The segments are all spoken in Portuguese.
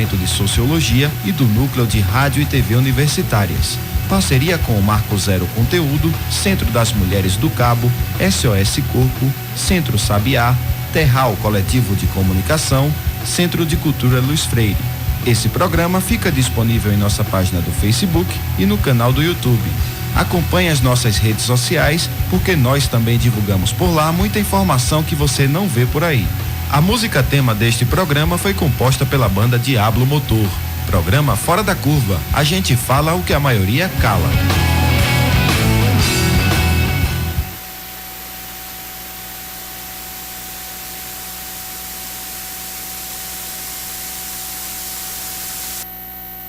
Departamento de Sociologia e do Núcleo de Rádio e TV Universitárias. Parceria com o Marco Zero Conteúdo, Centro das Mulheres do Cabo, SOS Corpo, Centro Sabiá, Terral Coletivo de Comunicação, Centro de Cultura Luiz Freire. Esse programa fica disponível em nossa página do Facebook e no canal do YouTube. Acompanhe as nossas redes sociais, porque nós também divulgamos por lá muita informação que você não vê por aí. A música tema deste programa foi composta pela banda Diablo Motor. Programa Fora da Curva. A gente fala o que a maioria cala.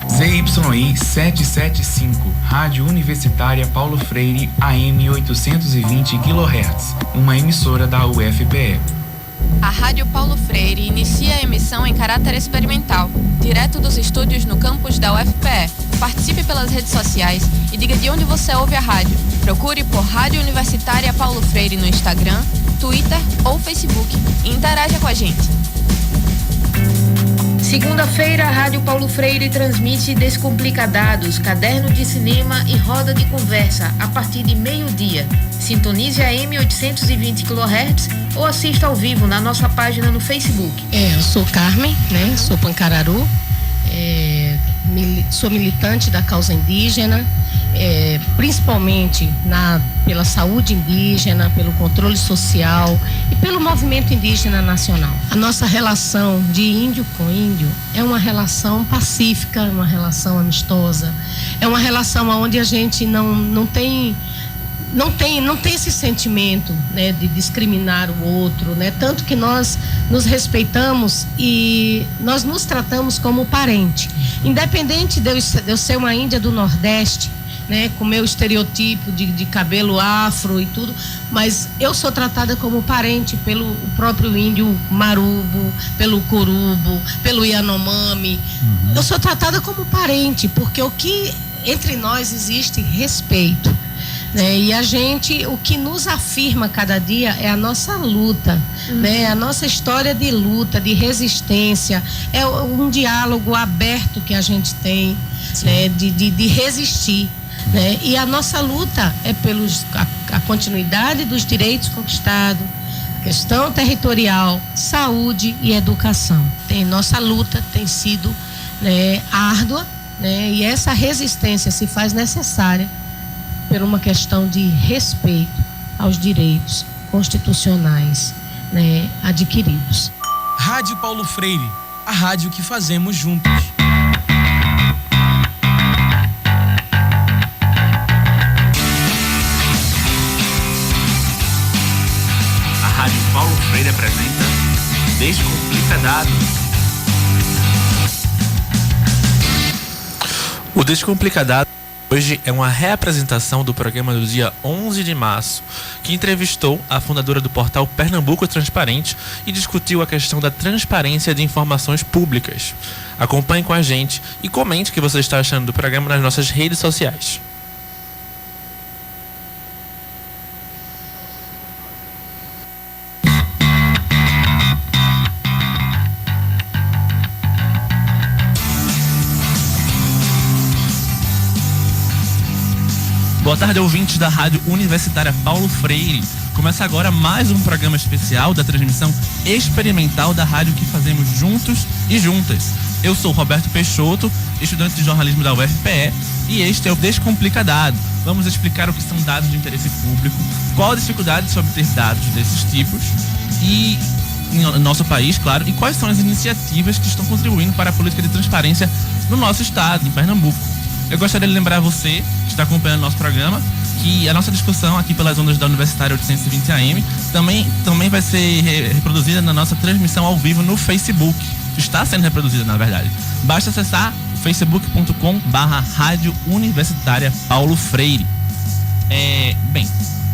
ZYI 775, Rádio Universitária Paulo Freire, AM 820 kHz, uma emissora da UFPE. A Rádio Paulo Freire inicia a emissão em caráter experimental, direto dos estúdios no campus da UFPE. Participe pelas redes sociais e diga de onde você ouve a rádio. Procure por Rádio Universitária Paulo Freire no Instagram, Twitter ou Facebook e interaja com a gente. Segunda-feira, a Rádio Paulo Freire transmite Descomplicadados, caderno de cinema e roda de conversa a partir de meio-dia. Sintonize a AM 820 kHz ou assista ao vivo na nossa página no Facebook. Eu sou Carmen, sou pancararu, sou militante da causa indígena, principalmente pela saúde indígena, pelo controle social e pelo movimento indígena nacional. A nossa relação de índio com índio é uma relação pacífica, uma relação amistosa, é uma relação onde a gente não tem esse sentimento, de discriminar o outro, tanto que nós nos respeitamos e nós nos tratamos como parente, independente de eu ser uma índia do Nordeste, com meu estereotipo de cabelo afro e tudo, mas eu sou tratada como parente pelo próprio índio marubo, pelo corubo, pelo Yanomami. Eu sou tratada como parente, porque o que entre nós existe respeito. E a gente, o que nos afirma cada dia é a nossa luta, a nossa história de luta, de resistência, é um diálogo aberto que a gente tem, de resistir. E a nossa luta é a continuidade dos direitos conquistados, questão territorial, saúde e educação. Nossa luta tem sido árdua, e essa resistência se faz necessária por uma questão de respeito aos direitos constitucionais adquiridos. Rádio Paulo Freire, a rádio que fazemos juntos. A Rádio Paulo Freire apresenta Descomplicadados. O Descomplicadado hoje é uma reapresentação do programa do dia 11 de março, que entrevistou a fundadora do portal Pernambuco Transparente e discutiu a questão da transparência de informações públicas. Acompanhe com a gente e comente o que você está achando do programa nas nossas redes sociais. Boa tarde, ouvintes da Rádio Universitária Paulo Freire. Começa agora mais um programa especial da transmissão experimental da rádio que fazemos juntos e juntas. Eu sou Roberto Peixoto, estudante de jornalismo da UFPE, e este é o Descomplicadado. Vamos explicar o que são dados de interesse público, qual a dificuldade de obter dados desses tipos e no nosso país, claro, e quais são as iniciativas que estão contribuindo para a política de transparência no nosso estado, em Pernambuco. Eu gostaria de lembrar você que está acompanhando o nosso programa que a nossa discussão aqui pelas ondas da Universitária 820 AM também vai ser reproduzida na nossa transmissão ao vivo no Facebook. Está sendo reproduzida, na verdade. Basta acessar facebook.com/Rádio Universitária Paulo Freire.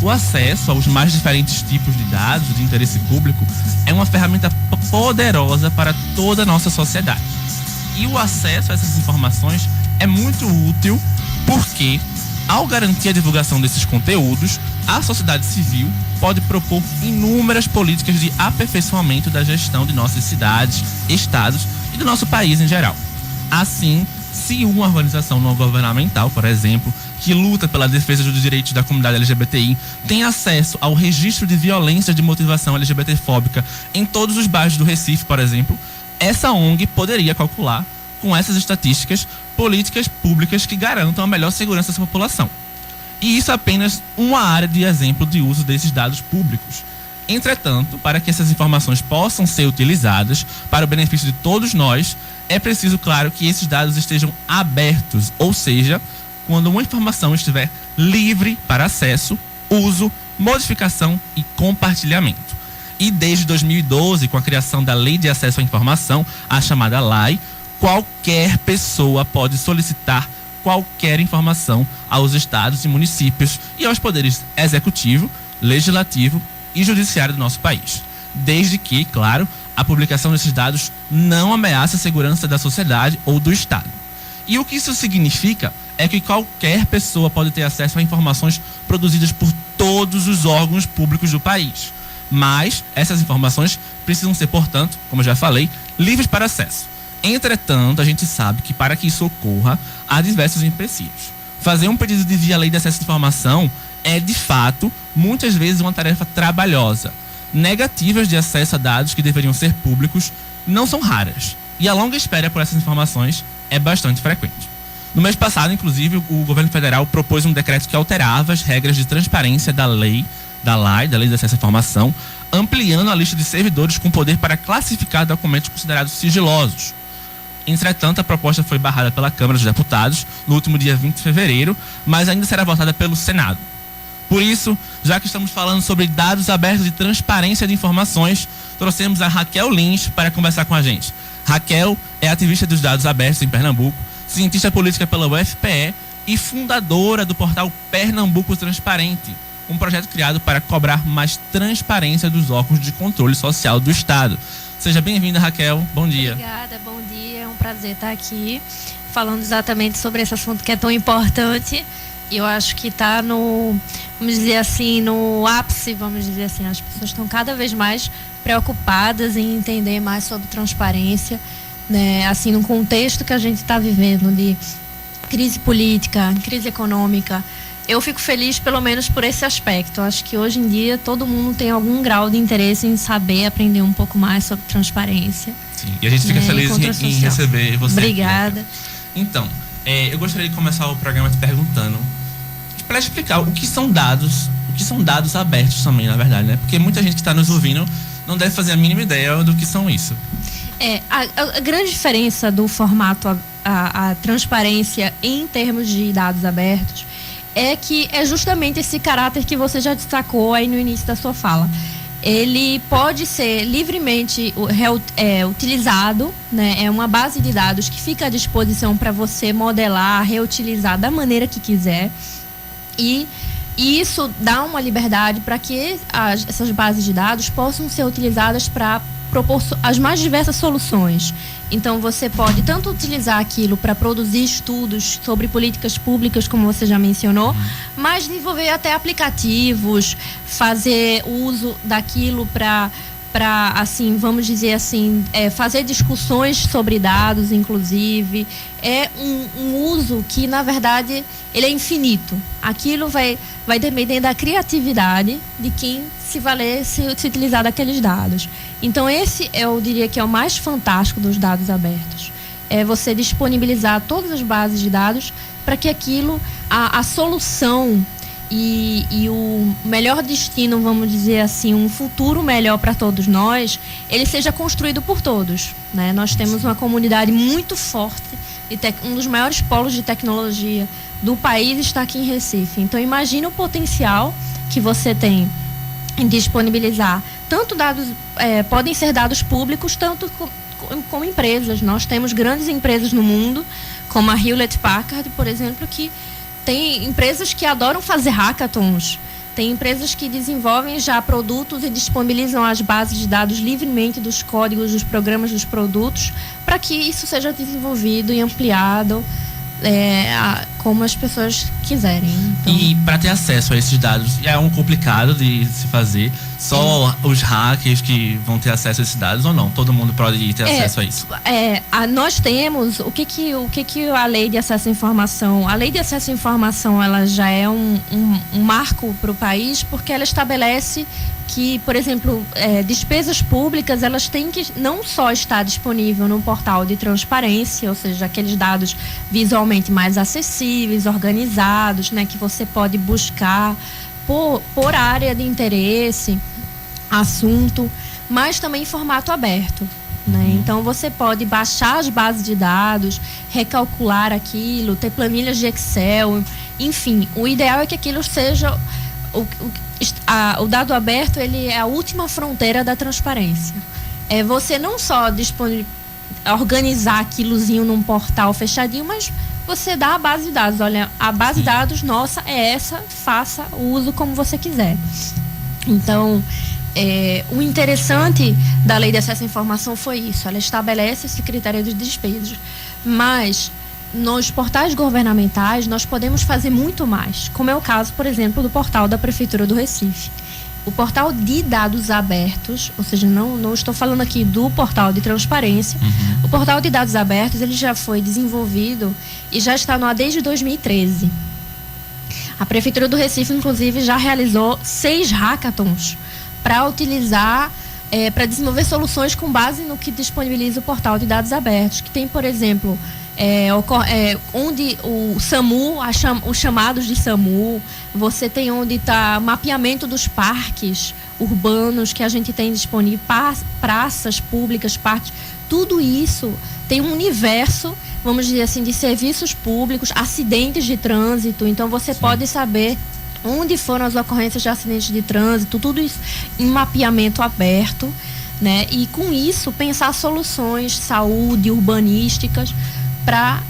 O acesso aos mais diferentes tipos de dados de interesse público é uma ferramenta poderosa para toda a nossa sociedade. E o acesso a essas informações é muito útil porque, ao garantir a divulgação desses conteúdos, a sociedade civil pode propor inúmeras políticas de aperfeiçoamento da gestão de nossas cidades, estados e do nosso país em geral. Assim, se uma organização não governamental, por exemplo, que luta pela defesa dos direitos da comunidade LGBTI, tem acesso ao registro de violência de motivação LGBTfóbica em todos os bairros do Recife, por exemplo, essa ONG poderia calcular, com essas estatísticas, políticas públicas que garantam a melhor segurança dessa população. E isso é apenas uma área de exemplo de uso desses dados públicos. Entretanto, para que essas informações possam ser utilizadas para o benefício de todos nós, é preciso, claro, que esses dados estejam abertos, ou seja, quando uma informação estiver livre para acesso, uso, modificação e compartilhamento. E desde 2012, com a criação da Lei de Acesso à Informação, a chamada LAI, qualquer pessoa pode solicitar qualquer informação aos estados e municípios e aos poderes executivo, legislativo e judiciário do nosso país. Desde que, claro, a publicação desses dados não ameaça a segurança da sociedade ou do Estado. E o que isso significa é que qualquer pessoa pode ter acesso a informações produzidas por todos os órgãos públicos do país. Mas essas informações precisam ser, portanto, como eu já falei, livres para acesso. Entretanto, a gente sabe que para que isso ocorra, há diversos empecilhos. Fazer um pedido de via lei de acesso à informação é, de fato, muitas vezes uma tarefa trabalhosa. Negativas de acesso a dados que deveriam ser públicos não são raras. E a longa espera por essas informações é bastante frequente. No mês passado, inclusive, o governo federal propôs um decreto que alterava as regras de transparência da lei, da LAI, da Lei de Acesso à Informação, ampliando a lista de servidores com poder para classificar documentos considerados sigilosos. Entretanto, a proposta foi barrada pela Câmara dos Deputados no último dia 20 de fevereiro, mas ainda será votada pelo Senado. Por isso, já que estamos falando sobre dados abertos e transparência de informações, trouxemos a Raquel Lins para conversar com a gente. Raquel é ativista dos dados abertos em Pernambuco, cientista política pela UFPE e fundadora do portal Pernambuco Transparente, um projeto criado para cobrar mais transparência dos órgãos de controle social do Estado. Seja bem-vinda, Raquel. Bom dia. Obrigada, bom dia. É um prazer estar aqui falando exatamente sobre esse assunto que é tão importante. E eu acho que está no, vamos dizer assim, no ápice, vamos dizer assim. As pessoas estão cada vez mais preocupadas em entender mais sobre transparência, né? Assim, no contexto que a gente está vivendo de crise política, crise econômica. Eu fico feliz pelo menos por esse aspecto. Eu acho que hoje em dia todo mundo tem algum grau de interesse em saber, aprender um pouco mais sobre transparência. Sim, e a gente fica feliz em receber você. Obrigada. Aqui. Então, eu gostaria de começar o programa te perguntando, para explicar o que são dados abertos também, na verdade, né? Porque muita gente que está nos ouvindo não deve fazer a mínima ideia do que são isso. A grande diferença do formato a transparência em termos de dados abertos é que é justamente esse caráter que você já destacou aí no início da sua fala. Ele pode ser livremente utilizado, né? É uma base de dados que fica à disposição para você modelar, reutilizar da maneira que quiser. E isso dá uma liberdade para que essas bases de dados possam ser utilizadas para propor as mais diversas soluções. Então, você pode tanto utilizar aquilo para produzir estudos sobre políticas públicas, como você já mencionou, mas desenvolver até aplicativos, fazer uso daquilo para assim, vamos dizer assim, fazer discussões sobre dados, inclusive. É um uso que, na verdade, ele é infinito. Aquilo vai depender da criatividade de quem se utilizar daqueles dados. Então, esse eu diria que é o mais fantástico dos dados abertos. É você disponibilizar todas as bases de dados para que aquilo, a solução e o melhor destino, vamos dizer assim, um futuro melhor para todos nós, ele seja construído por todos, né? Nós temos uma comunidade muito forte, um dos maiores polos de tecnologia do país está aqui em Recife. Então, imagine o potencial que você tem em disponibilizar tanto dados, podem ser dados públicos, tanto como empresas. Nós temos grandes empresas no mundo, como a Hewlett Packard, por exemplo, que tem empresas que adoram fazer hackathons. Tem empresas que desenvolvem já produtos e disponibilizam as bases de dados livremente dos códigos, dos programas, dos produtos, para que isso seja desenvolvido e ampliado como as pessoas quiserem. Então, e para ter acesso a esses dados, é complicado de se fazer? Só os hackers que vão ter acesso a esses dados ou não? Todo mundo pode ter acesso a isso? Nós temos o que a lei de acesso à informação. A lei de acesso à informação, ela já é um marco para o país, porque ela estabelece que, por exemplo, despesas públicas, elas têm que não só estar disponível no portal de transparência, ou seja, aqueles dados visualmente mais acessíveis, organizados, né, que você pode buscar por área de interesse, assunto, mas também em formato aberto, né? Então você pode baixar as bases de dados, recalcular aquilo, ter planilhas de Excel, enfim, o ideal é que aquilo seja o dado aberto, ele é a última fronteira da transparência. É você não só organizar aquilozinho num portal fechadinho, mas você dá a base de dados. Olha, a base de dados nossa é essa, faça o uso como você quiser. Então, o interessante da Lei de Acesso à Informação foi isso. Ela estabelece esse critério de despesas. Mas, nos portais governamentais, nós podemos fazer muito mais. Como é o caso, por exemplo, do portal da Prefeitura do Recife. O portal de dados abertos, ou seja, não estou falando aqui do portal de transparência. O portal de dados abertos, ele já foi desenvolvido e já está no ar desde 2013. A Prefeitura do Recife, inclusive, já realizou 6 hackathons para utilizar, para desenvolver soluções com base no que disponibiliza o portal de dados abertos, que tem, por exemplo, onde o SAMU, os chamados de SAMU, você tem onde está mapeamento dos parques urbanos que a gente tem disponível, praças públicas, parques, tudo isso tem um universo, vamos dizer assim, de serviços públicos, acidentes de trânsito, então você pode saber onde foram as ocorrências de acidentes de trânsito, tudo isso em mapeamento aberto, né? E com isso pensar soluções, saúde, urbanísticas para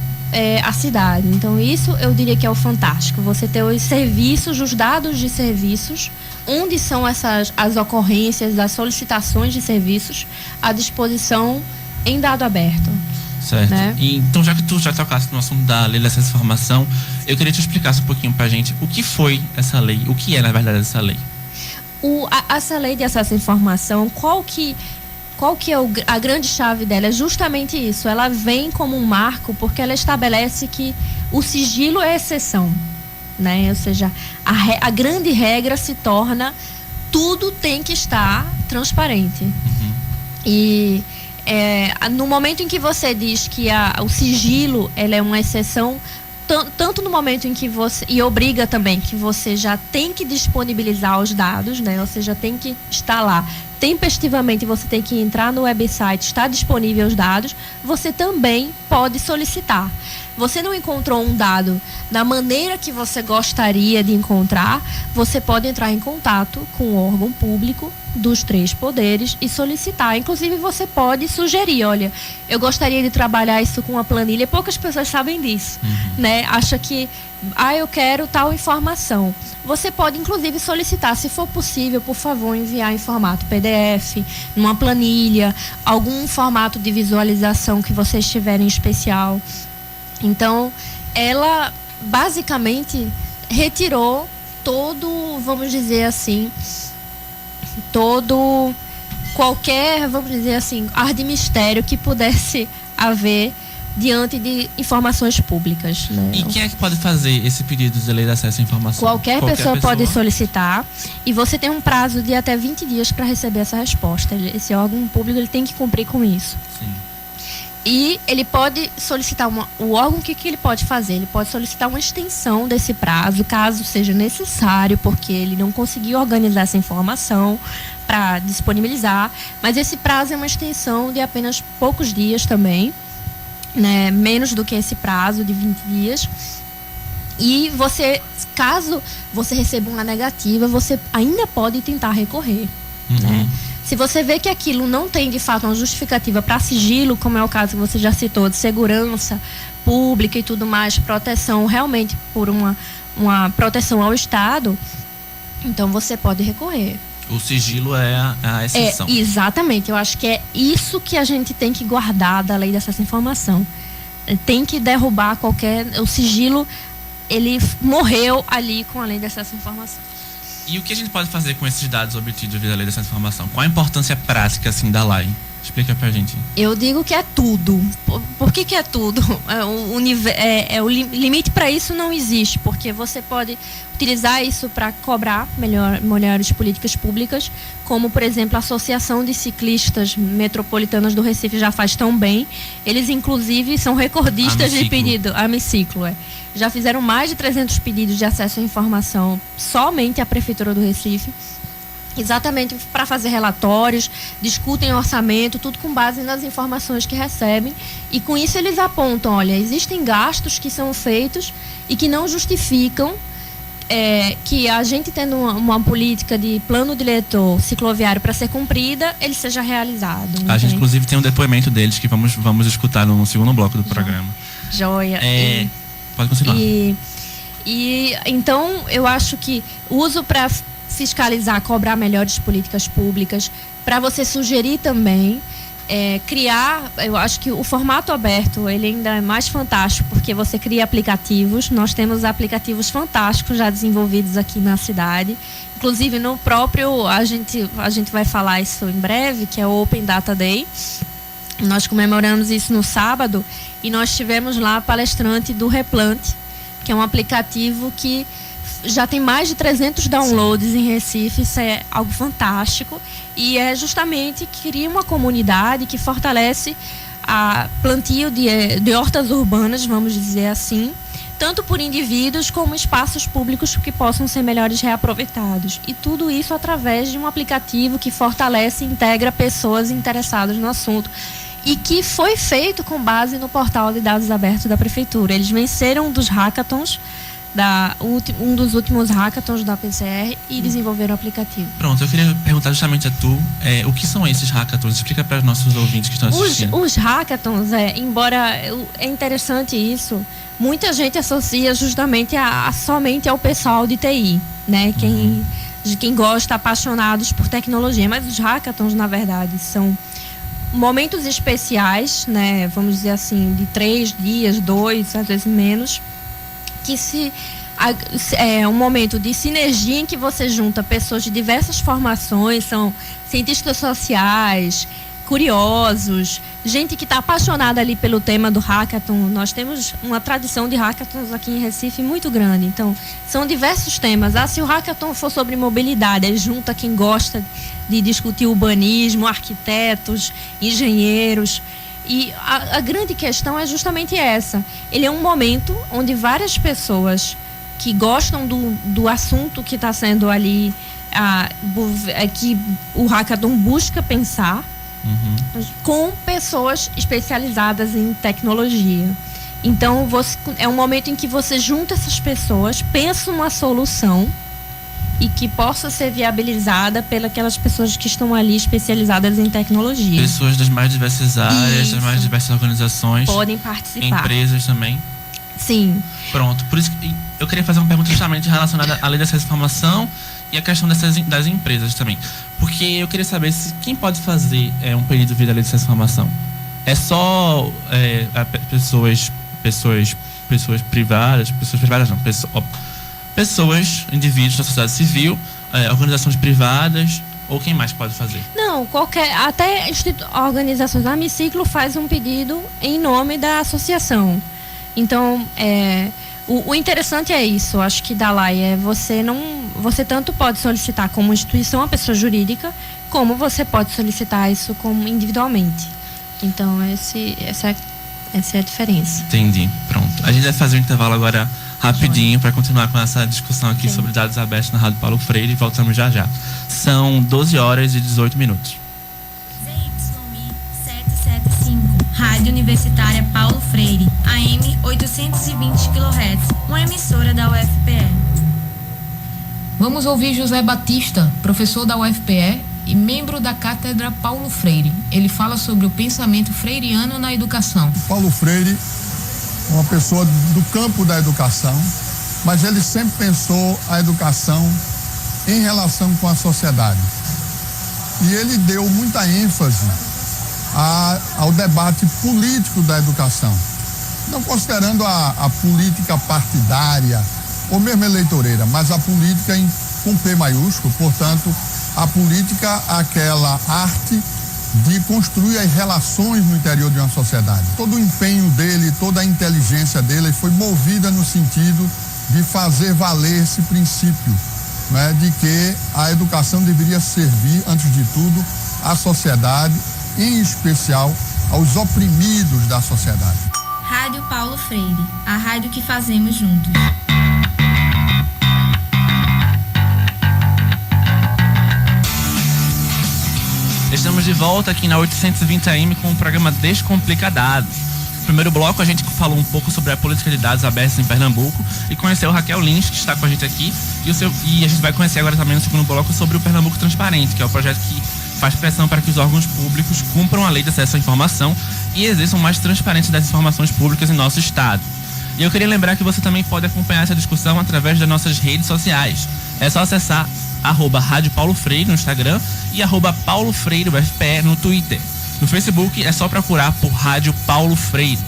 a cidade. Então isso eu diria que é o fantástico, você ter os serviços, os dados de serviços, onde são as ocorrências, as solicitações de serviços à disposição em dado aberto. Certo. Né? E, então, já que tu já tocaste no assunto da Lei de Acesso à Informação, eu queria te explicar um pouquinho pra gente o que foi essa lei, o que é na verdade essa lei. Essa Lei de Acesso à Informação, qual que é a grande chave dela? É justamente isso. Ela vem como um marco porque ela estabelece que o sigilo é exceção, né? Ou seja, a grande regra se torna tudo tem que estar transparente. E no momento em que você diz que o sigilo ela é uma exceção, tanto no momento em que você, e obriga também que você já tem que disponibilizar os dados, né? Ou seja, tem que estar lá tempestivamente, você tem que entrar no website, está disponível os dados, você também pode solicitar. Você não encontrou um dado da maneira que você gostaria de encontrar, você pode entrar em contato com o órgão público dos 3 poderes e solicitar. Inclusive, você pode sugerir, olha, eu gostaria de trabalhar isso com uma planilha, poucas pessoas sabem disso, né? Acha que, eu quero tal informação. Você pode, inclusive, solicitar, se for possível, por favor, enviar em formato PDF, numa planilha, algum formato de visualização que vocês tiverem especial. Então, ela basicamente retirou todo, vamos dizer assim, qualquer, vamos dizer assim, ar de mistério que pudesse haver diante de informações públicas, né? E quem é que pode fazer esse pedido de lei de acesso à informação? Qualquer pessoa pode solicitar, e você tem um prazo de até 20 dias para receber essa resposta. Esse órgão público ele tem que cumprir com isso. Sim. E ele pode solicitar o órgão, o que ele pode fazer? Ele pode solicitar uma extensão desse prazo, caso seja necessário, porque ele não conseguiu organizar essa informação para disponibilizar. Mas esse prazo é uma extensão de apenas poucos dias também, né? Menos do que esse prazo de 20 dias. E você, caso você receba uma negativa, você ainda pode tentar recorrer, né? Se você vê que aquilo não tem, de fato, uma justificativa para sigilo, como é o caso que você já citou, de segurança pública e tudo mais, proteção realmente por uma proteção ao Estado, então você pode recorrer. O sigilo é a exceção. Exatamente. Eu acho que é isso que a gente tem que guardar da Lei de Acesso à Informação. Tem que derrubar o sigilo ele morreu ali com a lei de acesso à informação. E o que a gente pode fazer com esses dados obtidos via lei de acesso à informação? Qual a importância prática, assim, da lei? Explica pra gente. Eu digo que é tudo. Por que é tudo? O limite para isso não existe, porque você pode utilizar isso para cobrar melhores políticas públicas, como, por exemplo, a Associação de Ciclistas Metropolitanas do Recife já faz tão bem. Eles, inclusive, são recordistas de pedido. Amiciclo, já fizeram mais de 300 pedidos de acesso à informação somente à Prefeitura do Recife. Exatamente para fazer relatórios, discutem orçamento, tudo com base nas informações que recebem. E com isso eles apontam, olha, existem gastos que são feitos e que não justificam que a gente tendo uma política de plano diretor cicloviário para ser cumprida, ele seja realizado. A gente, inclusive, tem um depoimento deles que vamos escutar no segundo bloco do programa. Joia. Pode continuar. E então, eu acho que o uso para fiscalizar, cobrar melhores políticas públicas, para você sugerir também, criar, eu acho que o formato aberto, ele ainda é mais fantástico, porque você cria aplicativos. Nós temos aplicativos fantásticos já desenvolvidos aqui na cidade, inclusive no próprio, a gente vai falar isso em breve, que é o Open Data Day. Nós comemoramos isso no sábado e nós tivemos lá a palestrante do Replante, que é um aplicativo que já tem mais de 300 downloads em Recife. Isso é algo fantástico e é justamente que cria uma comunidade que fortalece a plantio de hortas urbanas, vamos dizer assim, tanto por indivíduos como espaços públicos que possam ser melhores reaproveitados. E tudo isso através de um aplicativo que fortalece e integra pessoas interessadas no assunto e que foi feito com base no portal de dados abertos da Prefeitura. Eles venceram um dos hackathons, um dos últimos hackathons da PCR, e desenvolveram o aplicativo. Pronto, eu queria perguntar justamente a tu, o que são esses hackathons? Explica para os nossos ouvintes que estão assistindo. Os hackathons, embora é interessante isso, muita gente associa justamente somente ao pessoal de TI, né? Quem gosta, apaixonados por tecnologia, mas os hackathons, na verdade, são momentos especiais, né? Vamos dizer assim, de 3 dias, 2, às vezes menos, que é um momento de sinergia em que você junta pessoas de diversas formações, são cientistas sociais, curiosos, gente que está apaixonada ali pelo tema do hackathon. Nós temos uma tradição de hackathons aqui em Recife muito grande, então são diversos temas. Se o hackathon for sobre mobilidade, aí junta quem gosta de discutir urbanismo, arquitetos, engenheiros. E a grande questão é justamente essa. Ele é um momento onde várias pessoas que gostam do assunto que está sendo ali, que o hackathon busca pensar, com pessoas especializadas em tecnologia. Então, é um momento em que você junta essas pessoas, pensa uma solução e que possa ser viabilizada pelas pessoas que estão ali especializadas em tecnologia. Pessoas das mais diversas áreas, das mais diversas organizações. Podem participar. Empresas também. Sim. Pronto, por isso que eu queria fazer uma pergunta justamente relacionada à lei dessa informação e a questão das empresas também. Porque eu queria saber quem pode fazer um pedido via lei dessa informação. É só pessoas privadas, pessoas, indivíduos da sociedade civil, organizações privadas, ou quem mais pode fazer? Não, até organizações. A Amiciclo faz um pedido em nome da associação. Então, o interessante é isso, acho que da lei você tanto pode solicitar como instituição, a pessoa jurídica, como você pode solicitar isso como individualmente. Então, essa é a diferença. Entendi, pronto. A gente vai fazer um intervalo agora rapidinho para continuar com essa discussão aqui sobre dados abertos na Rádio Paulo Freire e voltamos já já. São 12h18. ZYI 775, Rádio Universitária Paulo Freire, AM 820 kHz, uma emissora da UFPE. Vamos ouvir José Batista, professor da UFPE e membro da Cátedra Paulo Freire. Ele fala sobre o pensamento freiriano na educação. Paulo Freire, uma pessoa do campo da educação, mas ele sempre pensou a educação em relação com a sociedade. E ele deu muita ênfase ao debate político da educação. não considerando a política partidária ou mesmo eleitoreira, mas a política com P maiúsculo, portanto, a política, aquela arte de construir as relações no interior de uma sociedade. Todo o empenho dele, toda a inteligência dele foi movida no sentido de fazer valer esse princípio, né, de que a educação deveria servir, antes de tudo, à sociedade, em especial aos oprimidos da sociedade. Rádio Paulo Freire, a rádio que fazemos juntos. Estamos de volta aqui na 820 AM com o programa Descomplicadados. No primeiro bloco a gente falou um pouco sobre a política de dados abertos em Pernambuco e conheceu o Raquel Lins, que está com a gente aqui, e a gente vai conhecer agora também no segundo bloco sobre o Pernambuco Transparente, que é o projeto que faz pressão para que os órgãos públicos cumpram a lei de acesso à informação e exerçam mais transparência das informações públicas em nosso estado. E eu queria lembrar que você também pode acompanhar essa discussão através das nossas redes sociais. É só acessar @Rádio Paulo Freire no Instagram e @Paulo Freire UFPE no Twitter. No Facebook é só procurar por Rádio Paulo Freire.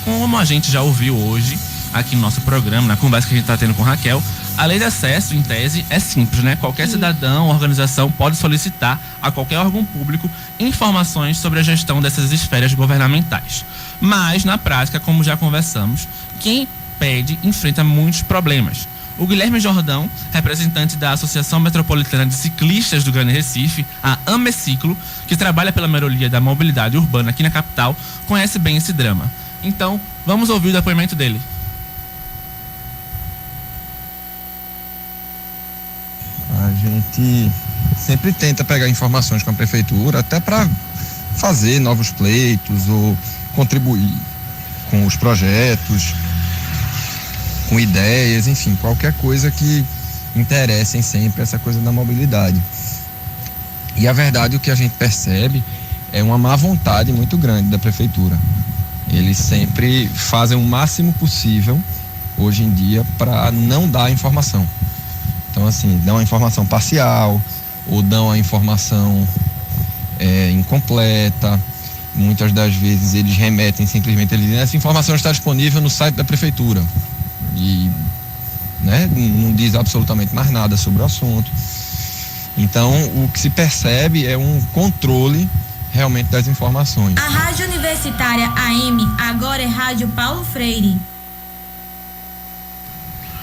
Como a gente já ouviu hoje aqui no nosso programa, na conversa que a gente está tendo com Raquel, a lei de acesso, em tese, é simples, né? Qualquer cidadão ou organização pode solicitar a qualquer órgão público informações sobre a gestão dessas esferas governamentais. Mas, na prática, como já conversamos, quem pede enfrenta muitos problemas. O Guilherme Jordão, representante da Associação Metropolitana de Ciclistas do Grande Recife, a Ameciclo, que trabalha pela melhoria da mobilidade urbana aqui na capital, conhece bem esse drama. Então, vamos ouvir o depoimento dele. A gente sempre tenta pegar informações com a prefeitura, até para fazer novos pleitos ou contribuir com os projetos, com ideias, enfim, qualquer coisa que interessem sempre essa coisa da mobilidade. E a verdade, o que a gente percebe é uma má vontade muito grande da prefeitura. Eles sempre fazem o máximo possível, hoje em dia, para não dar informação. Então, assim, dão a informação parcial, ou dão a informação incompleta. Muitas das vezes eles remetem simplesmente, eles dizem, essa informação está disponível no site da prefeitura. E, né, não diz absolutamente mais nada sobre o assunto. Então, o que se percebe é um controle realmente das informações. A Rádio Universitária AM agora é Rádio Paulo Freire.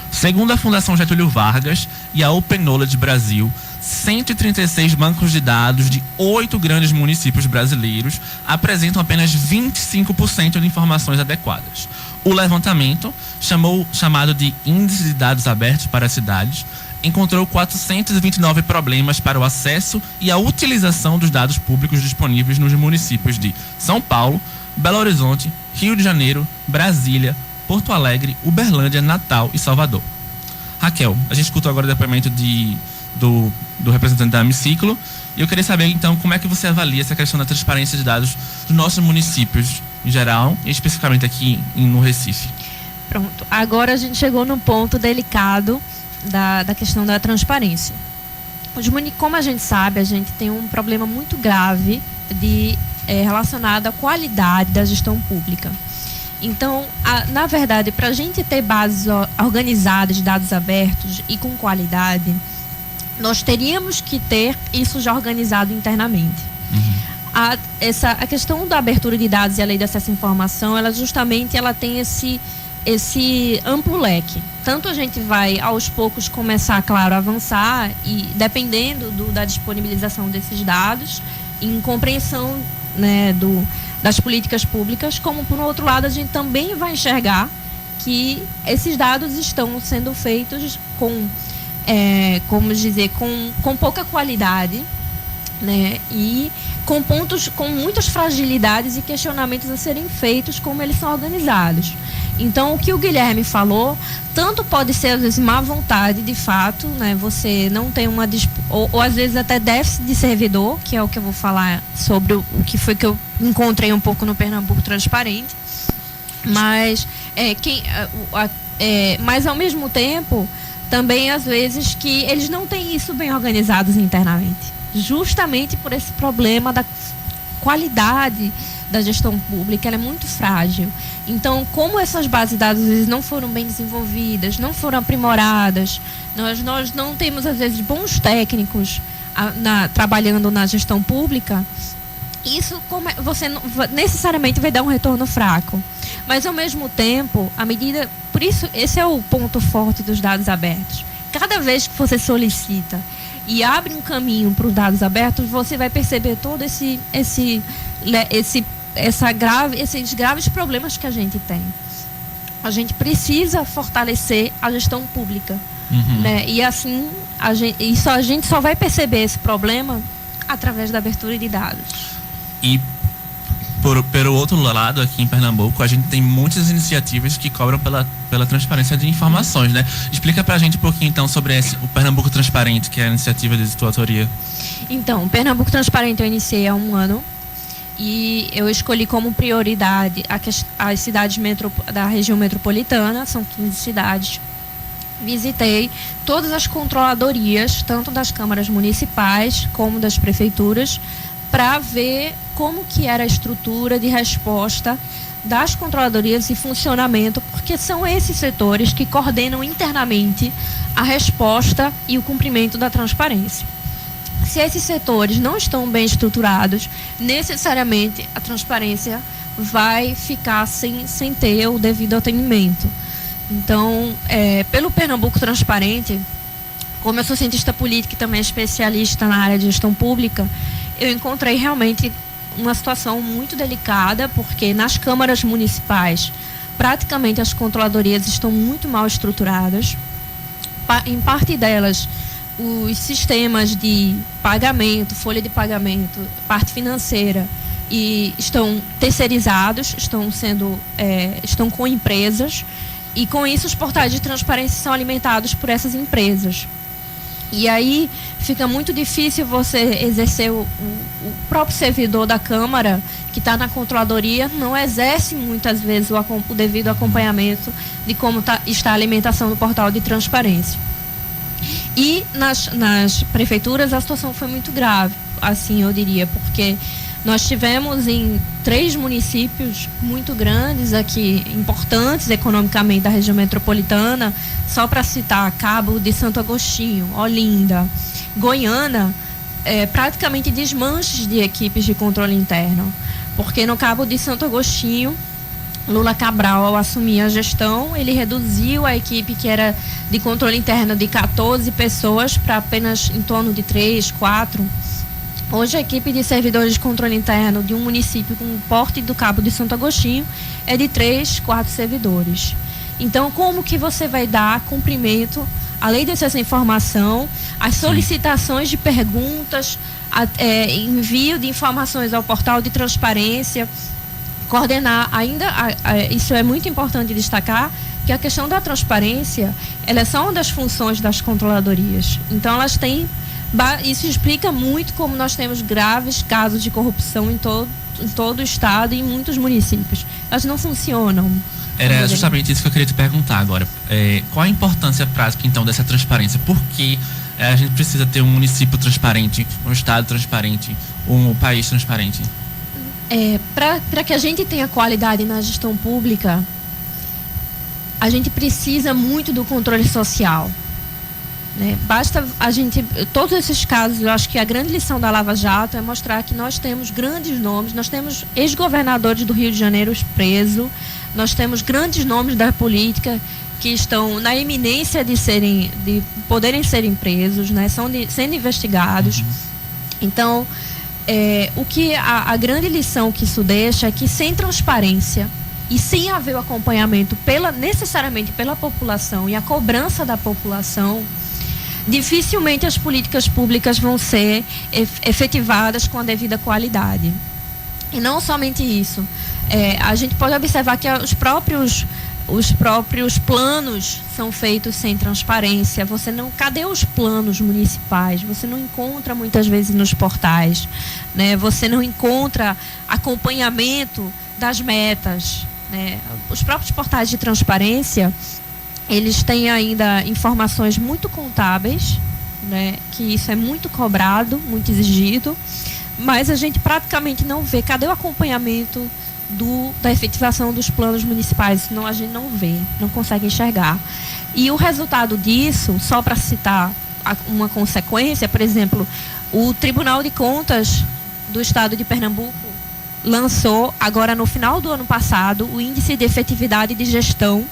Segundo a Fundação Getúlio Vargas e a Open Knowledge Brasil, 136 bancos de dados de 8 grandes municípios brasileiros apresentam apenas 25% de informações adequadas. O levantamento, chamado de Índice de Dados Abertos para as Cidades, encontrou 429 problemas para o acesso e a utilização dos dados públicos disponíveis nos municípios de São Paulo, Belo Horizonte, Rio de Janeiro, Brasília, Porto Alegre, Uberlândia, Natal e Salvador. Raquel, a gente escutou agora o depoimento do representante da Ameciclo e eu queria saber então como é que você avalia essa questão da transparência de dados dos nossos municípios em geral e especificamente aqui no Recife. Pronto, agora a gente chegou num ponto delicado da questão da transparência. Como a gente sabe, a gente tem um problema muito grave relacionado à qualidade da gestão pública. Então, na verdade, para a gente ter bases organizadas de dados abertos e com qualidade, nós teríamos que ter isso já organizado internamente. A questão da abertura de dados e a lei de acesso à informação, ela tem esse amplo leque. Tanto a gente vai, aos poucos, começar, claro, a avançar e, dependendo da disponibilização desses dados, em compreensão, né, das políticas públicas, como, por outro lado, a gente também vai enxergar que esses dados estão sendo feitos com pouca qualidade, né, e com muitas fragilidades e questionamentos a serem feitos, como eles são organizados. Então, o que o Guilherme falou, tanto pode ser, às vezes, má vontade, de fato, né? Você não tem ou às vezes até déficit de servidor, que é o que eu vou falar sobre o que foi que eu encontrei um pouco no Pernambuco Transparente. Mas, mas ao mesmo tempo, também, às vezes, que eles não têm isso bem organizados internamente. Justamente por esse problema da qualidade da gestão pública, ela é muito frágil. Então, como essas bases de dados às vezes não foram bem desenvolvidas, não foram aprimoradas, nós não temos às vezes bons técnicos trabalhando na gestão pública, isso você necessariamente vai dar um retorno fraco. Mas ao mesmo tempo, por isso esse é o ponto forte dos dados abertos. Cada vez que você solicita e abre um caminho para os dados abertos, você vai perceber todo esses graves problemas que a gente tem. A gente precisa fortalecer a gestão pública, né? E assim a gente só vai perceber esse problema através da abertura de dados. E pelo outro lado, aqui em Pernambuco, a gente tem muitas iniciativas que cobram pela transparência de informações, né? Explica pra gente um pouquinho, então, sobre o Pernambuco Transparente, que é a iniciativa de tua autoria. Então, o Pernambuco Transparente eu iniciei há 1 ano e eu escolhi como prioridade as cidades da região metropolitana, são 15 cidades. Visitei todas as controladorias, tanto das câmaras municipais como das prefeituras, para ver como que era a estrutura de resposta das controladorias e funcionamento, porque são esses setores que coordenam internamente a resposta e o cumprimento da transparência. Se esses setores não estão bem estruturados, necessariamente a transparência vai ficar sem ter o devido atendimento. Então, pelo Pernambuco Transparente, como eu sou cientista política e também especialista na área de gestão pública, eu encontrei realmente uma situação muito delicada, porque nas câmaras municipais, praticamente as controladorias estão muito mal estruturadas. Em parte delas, os sistemas de pagamento, folha de pagamento, parte financeira, estão terceirizados, estão com empresas, e com isso os portais de transparência são alimentados por essas empresas. E aí fica muito difícil você exercer o próprio servidor da Câmara, que está na controladoria, não exerce muitas vezes o devido acompanhamento de como está a alimentação do portal de transparência. E nas prefeituras a situação foi muito grave, assim eu diria, porque nós tivemos em 3 municípios muito grandes aqui, importantes economicamente da região metropolitana, só para citar Cabo de Santo Agostinho, Olinda, Goiânia, praticamente desmanches de equipes de controle interno, porque no Cabo de Santo Agostinho, Lula Cabral, ao assumir a gestão, ele reduziu a equipe que era de controle interno de 14 pessoas para apenas em torno de 3, 4. Hoje a equipe de servidores de controle interno de um município com o porte do Cabo de Santo Agostinho é de 3, 4 servidores. Então, como que você vai dar cumprimento à lei de acesso à informação, às solicitações de perguntas, envio de informações ao portal de transparência, coordenar ainda, isso é muito importante destacar, que a questão da transparência, ela é só uma das funções das controladorias. Então, elas têm, isso explica muito como nós temos graves casos de corrupção em todo o estado e em muitos municípios. Elas não funcionam. Era justamente isso que eu queria te perguntar agora. Qual a importância prática, então, dessa transparência? Por que a gente precisa ter um município transparente, um estado transparente, um país transparente? Para que a gente tenha qualidade na gestão pública, a gente precisa muito do controle social, né? Basta todos esses casos, eu acho que a grande lição da Lava Jato é mostrar que nós temos grandes nomes, nós temos ex-governadores do Rio de Janeiro presos, nós temos grandes nomes da política que estão na iminência de poderem serem presos, né? Sendo investigados. Então, a grande lição que isso deixa é que sem transparência e sem haver o acompanhamento necessariamente pela população e a cobrança da população, dificilmente as políticas públicas vão ser efetivadas com a devida qualidade. E não somente isso, a gente pode observar que os próprios planos são feitos sem transparência. Cadê os planos municipais? Você não encontra muitas vezes nos portais, né? Você não encontra acompanhamento das metas, né? Os próprios portais de transparência, eles têm ainda informações muito contábeis, né? Que isso é muito cobrado, muito exigido, mas a gente praticamente não vê. Cadê o acompanhamento da efetivação dos planos municipais? Não, a gente não vê, não consegue enxergar. E o resultado disso, só para citar uma consequência, por exemplo, o Tribunal de Contas do Estado de Pernambuco lançou, agora no final do ano passado, o índice de efetividade de gestão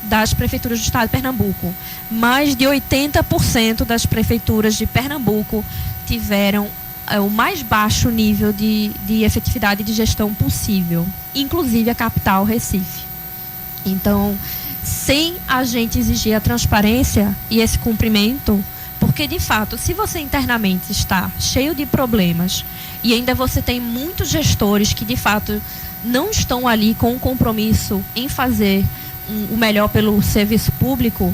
das prefeituras do Estado de Pernambuco. Mais de 80% das prefeituras de Pernambuco tiveram o mais baixo nível de efetividade de gestão possível, inclusive a capital, Recife. Então, sem a gente exigir a transparência e esse cumprimento, porque de fato, se você internamente está cheio de problemas e ainda você tem muitos gestores que de fato não estão ali com um compromisso em fazer o melhor pelo serviço público,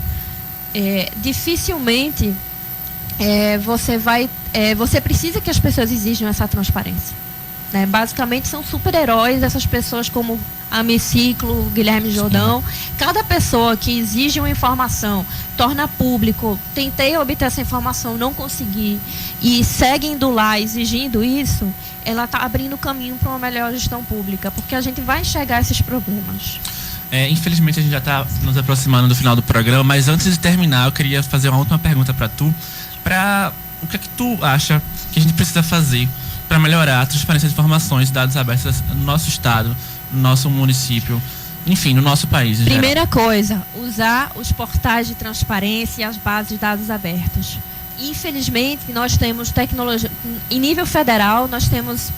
dificilmente você precisa que as pessoas exijam essa transparência, né? Basicamente são super-heróis essas pessoas como a Miciclo, Guilherme Jordão. Cada pessoa que exige uma informação, torna público, tentei obter essa informação, não consegui, e segue indo lá exigindo isso, ela está abrindo caminho para uma melhor gestão pública, porque a gente vai enxergar esses problemas. Infelizmente a gente já está nos aproximando do final do programa, mas antes de terminar eu queria fazer uma última pergunta para tu. O que é que tu acha que a gente precisa fazer para melhorar a transparência de informações e dados abertos no nosso estado, no nosso município, enfim, no nosso país em Primeira geral? coisa, usar os portais de transparência e as bases de dados abertos. Infelizmente, nós temos tecnologia, em nível federal, nós temos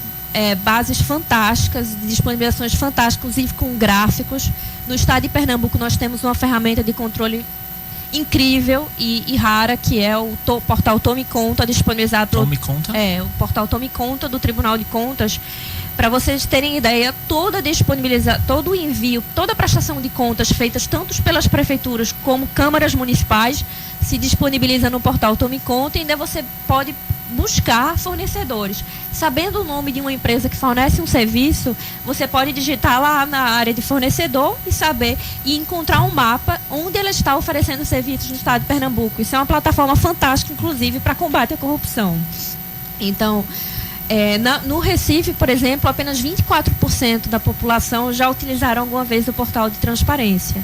bases fantásticas, disponibilizações fantásticas, inclusive com gráficos. No estado de Pernambuco, nós temos uma ferramenta de controle incrível e rara, que é o portal Tome Conta, disponibilizado pelo... Tome Conta? O portal Tome Conta do Tribunal de Contas. Para vocês terem ideia, todo o envio, toda a prestação de contas feitas tanto pelas prefeituras como câmaras municipais se disponibiliza no portal Tome Conta, e ainda você pode buscar fornecedores. Sabendo o nome de uma empresa que fornece um serviço, você pode digitar lá na área de fornecedor e encontrar um mapa onde ela está oferecendo serviços no estado de Pernambuco. Isso é uma plataforma fantástica, inclusive, para combate à corrupção. Então, no Recife, por exemplo, apenas 24% da população já utilizaram alguma vez o portal de transparência.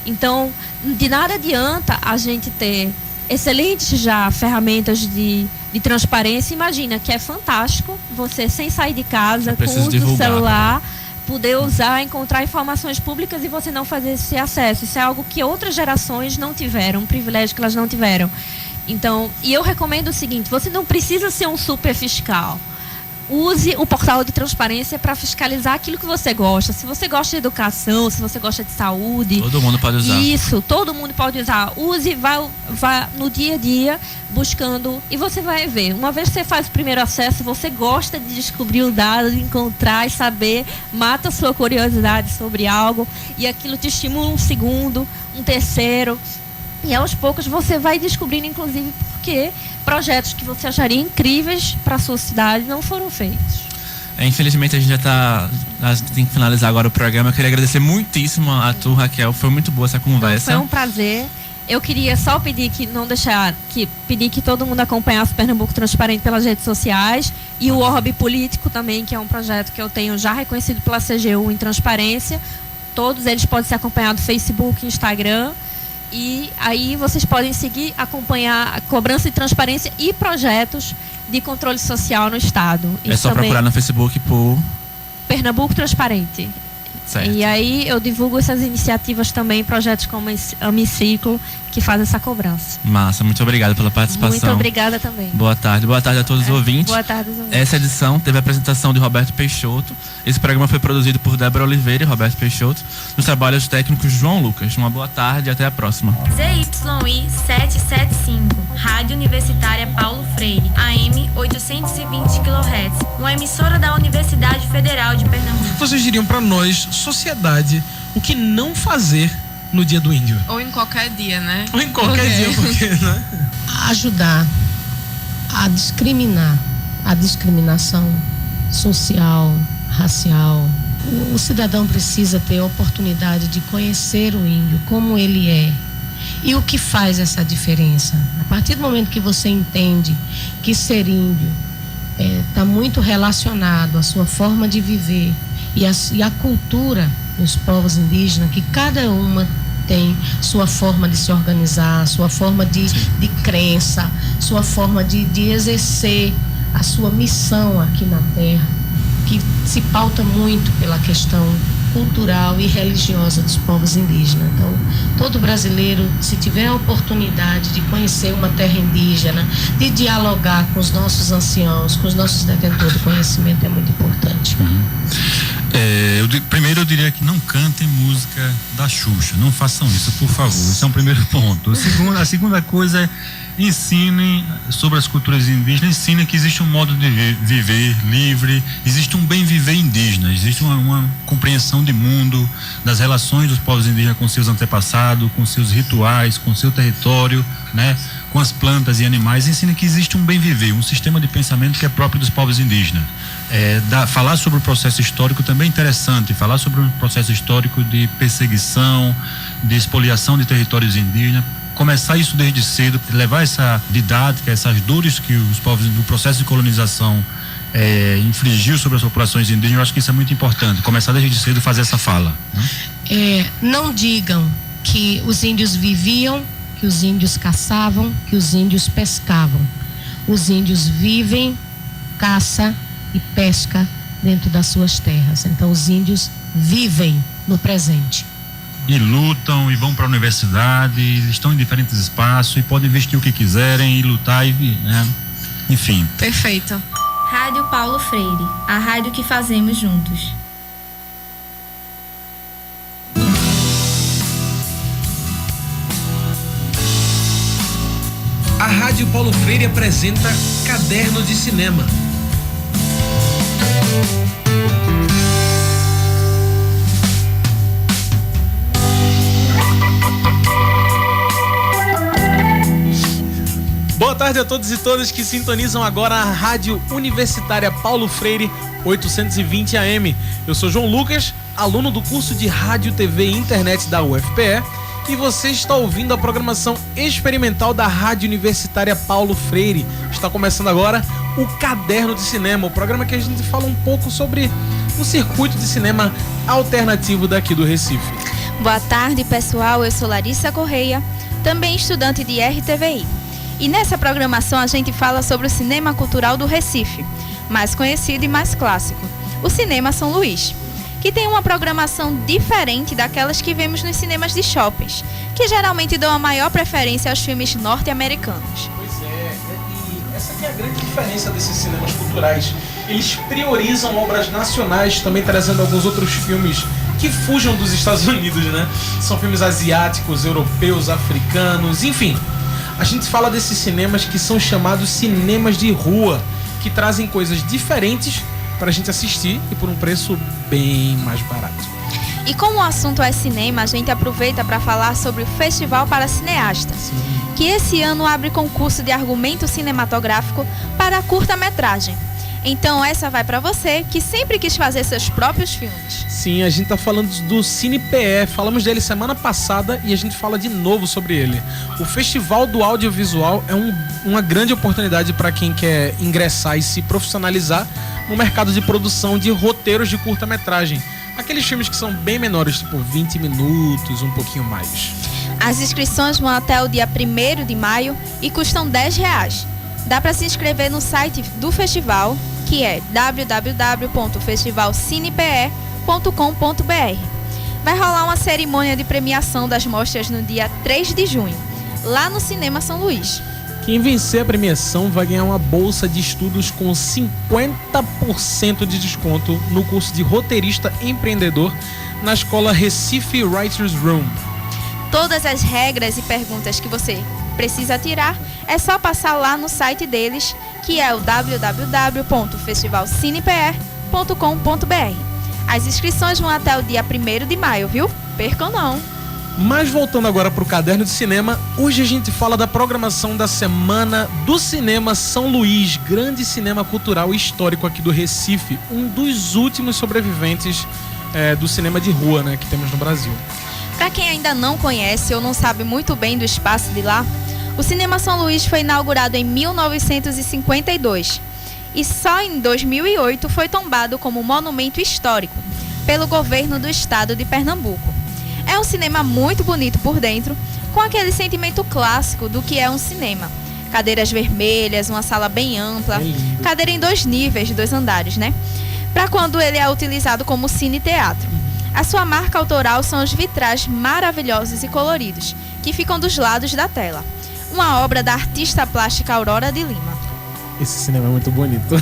Então, de nada adianta a gente ter excelentes já ferramentas de transparência. Imagina que é fantástico você, sem sair de casa, com o uso do celular, poder usar, encontrar informações públicas e você não fazer esse acesso. Isso é algo que outras gerações não tiveram, um privilégio que elas não tiveram. Então, e eu recomendo o seguinte: você não precisa ser um super fiscal. Use o portal de transparência para fiscalizar aquilo que você gosta. Se você gosta de educação, se você gosta de saúde... Todo mundo pode usar. Isso, todo mundo pode usar. Use, vá no dia a dia buscando, e você vai ver. Uma vez que você faz o primeiro acesso, você gosta de descobrir o dado, de encontrar e saber, mata a sua curiosidade sobre algo, e aquilo te estimula um segundo, um terceiro... E aos poucos você vai descobrindo, inclusive, porque projetos que você acharia incríveis para a sua cidade não foram feitos. Infelizmente a gente já tem que finalizar agora o programa. Eu queria agradecer muitíssimo a tu, Raquel. Foi muito boa essa conversa. Então, foi um prazer. Eu queria só pedir que todo mundo acompanhasse o Pernambuco Transparente pelas redes sociais, e o Orbe Político também, que é um projeto que eu tenho já reconhecido pela CGU em transparência. Todos eles podem ser acompanhados no Facebook, Instagram. E aí vocês podem acompanhar a cobrança de transparência e projetos de controle social no estado. É só procurar no Facebook por Pernambuco Transparente. Certo. E aí eu divulgo essas iniciativas também, projetos como a Miciclo, que fazem essa cobrança. Massa, muito obrigado pela participação. Muito obrigada também. Boa tarde a todos os ouvintes. Boa tarde aos ouvintes. Essa edição teve a apresentação de Roberto Peixoto. Esse programa foi produzido por Débora Oliveira e Roberto Peixoto, nos trabalhos técnicos João Lucas. Uma boa tarde e até a próxima. ZYI 775, Rádio Universitária Paulo Freire, AM 820 kHz, uma emissora da Universidade Federal de Pernambuco. Vocês diriam para nós, sociedade, o que não fazer no Dia do Índio? Ou em qualquer dia, né? Ou em qualquer dia, porque, né? Ajudar a discriminar, a discriminação social, racial. O cidadão precisa ter a oportunidade de conhecer o índio, como ele é. E o que faz essa diferença? A partir do momento que você entende que ser índio está muito relacionado à sua forma de viver e a cultura dos povos indígenas, que cada uma tem sua forma de se organizar, sua forma de crença, sua forma de exercer a sua missão aqui na Terra, que se pauta muito pela questão cultural e religiosa dos povos indígenas. Então, todo brasileiro, se tiver a oportunidade de conhecer uma terra indígena, de dialogar com os nossos anciãos, com os nossos detentores de conhecimento, é muito importante. Primeiro eu diria que não cantem música da Xuxa, não façam isso, por favor. Esse é um primeiro ponto. A segunda coisa é ensinem sobre as culturas indígenas, ensinem que existe um modo de viver livre, existe um bem viver indígena, existe uma compreensão de mundo, das relações dos povos indígenas com seus antepassados, com seus rituais, com seu território, né, com as plantas e animais. Ensinem que existe um bem viver, um sistema de pensamento que é próprio dos povos indígenas. Falar sobre o processo histórico também é interessante, falar sobre um processo histórico de perseguição, de expoliação de territórios indígenas, começar isso desde cedo, levar essa didática, essas dores que os povos do processo de colonização infligiu sobre as populações indígenas. Eu acho que isso é muito importante, começar desde cedo fazer essa fala, né? Não digam que os índios viviam, que os índios caçavam, que os índios pescavam. Os índios vivem, caça e pesca dentro das suas terras. Então os índios vivem no presente. E lutam, e vão para a universidade, estão em diferentes espaços, e podem vestir o que quiserem, e lutar, né? Enfim. Perfeito. Rádio Paulo Freire, a rádio que fazemos juntos. A Rádio Paulo Freire apresenta Caderno de Cinema. Boa tarde a todos e todas que sintonizam agora a Rádio Universitária Paulo Freire 820 AM. Eu sou João Lucas, aluno do curso de Rádio, TV e Internet da UFPE, e você está ouvindo a programação experimental da Rádio Universitária Paulo Freire. Está começando agora o Caderno de Cinema, o programa que a gente fala um pouco sobre o circuito de cinema alternativo daqui do Recife. Boa tarde, pessoal. Eu sou Larissa Correia, também estudante de RTVI. E nessa programação a gente fala sobre o cinema cultural do Recife, mais conhecido e mais clássico, o Cinema São Luís, que tem uma programação diferente daquelas que vemos nos cinemas de shoppings, que geralmente dão a maior preferência aos filmes norte-americanos. Pois é, e essa que é a grande diferença desses cinemas culturais. Eles priorizam obras nacionais, também trazendo alguns outros filmes que fujam dos Estados Unidos, né? São filmes asiáticos, europeus, africanos, enfim. A gente fala desses cinemas que são chamados cinemas de rua, que trazem coisas diferentes para a gente assistir e por um preço bem mais barato. E como o assunto é cinema, a gente aproveita para falar sobre o Festival para Cineastas, que esse ano abre concurso de argumento cinematográfico para curta-metragem. Então essa vai para você que sempre quis fazer seus próprios filmes. Sim, a gente tá falando do CinePE, falamos dele semana passada e a gente fala de novo sobre ele. O Festival do Audiovisual é uma grande oportunidade para quem quer ingressar e se profissionalizar no mercado de produção de roteiros de curta-metragem. Aqueles filmes que são bem menores, tipo 20 minutos, um pouquinho mais. As inscrições vão até o dia 1º de maio e custam R$10. Dá para se inscrever no site do festival, que é www.festivalcinepe.com.br. Vai rolar uma cerimônia de premiação das mostras no dia 3 de junho, lá no Cinema São Luís. Quem vencer a premiação vai ganhar uma bolsa de estudos com 50% de desconto no curso de roteirista empreendedor na escola Recife Writers Room. Todas as regras e perguntas que você precisa tirar é só passar lá no site deles, que é o www.festivalcinepe.com.br. As inscrições vão até o dia 1º de maio, viu? Percam não! Mas voltando agora para o Caderno de Cinema, hoje a gente fala da programação da Semana do Cinema São Luís, grande cinema cultural e histórico aqui do Recife, um dos últimos sobreviventes do cinema de rua, né, que temos no Brasil. Para quem ainda não conhece ou não sabe muito bem do espaço de lá, o Cinema São Luís foi inaugurado em 1952 e só em 2008 foi tombado como monumento histórico pelo governo do estado de Pernambuco. É um cinema muito bonito por dentro, com aquele sentimento clássico do que é um cinema. Cadeiras vermelhas, uma sala bem ampla, cadeira em 2 níveis, de 2 andares, né? Para quando ele é utilizado como cine-teatro. A sua marca autoral são os vitrais maravilhosos e coloridos, que ficam dos lados da tela. Uma obra da artista plástica Aurora de Lima. Esse cinema é muito bonito.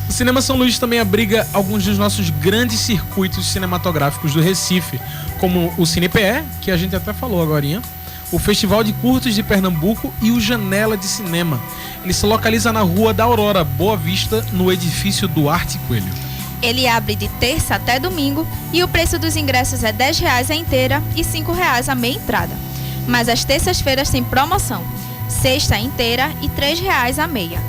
O Cinema São Luís também abriga alguns dos nossos grandes circuitos cinematográficos do Recife, como o CinePE, que a gente até falou agorinha, o Festival de Curtas de Pernambuco e o Janela de Cinema. Ele se localiza na Rua da Aurora, Boa Vista, no edifício Duarte Coelho. Ele abre de terça até domingo e o preço dos ingressos é R$10 a inteira e R$5 a meia entrada. Mas às terças-feiras tem promoção, sexta inteira e R$3 a meia.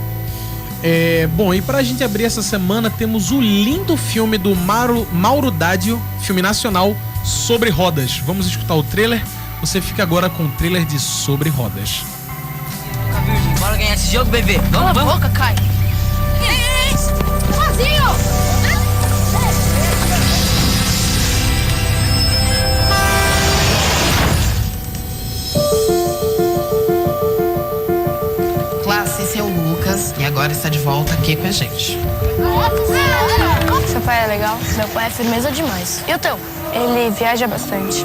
Bom, e pra gente abrir essa semana temos o lindo filme do Mauro Dádio, filme nacional, Sobre Rodas. Vamos escutar o trailer? Você fica agora com o trailer de Sobre Rodas. Bora ganhar esse jogo, bebê. Vamos, Cala a boca, Kai. Vazio! Classe, esse é o Lucas e agora está de volta aqui com a gente. Seu pai é legal? Meu pai é firmeza demais. E o teu? Ele viaja bastante.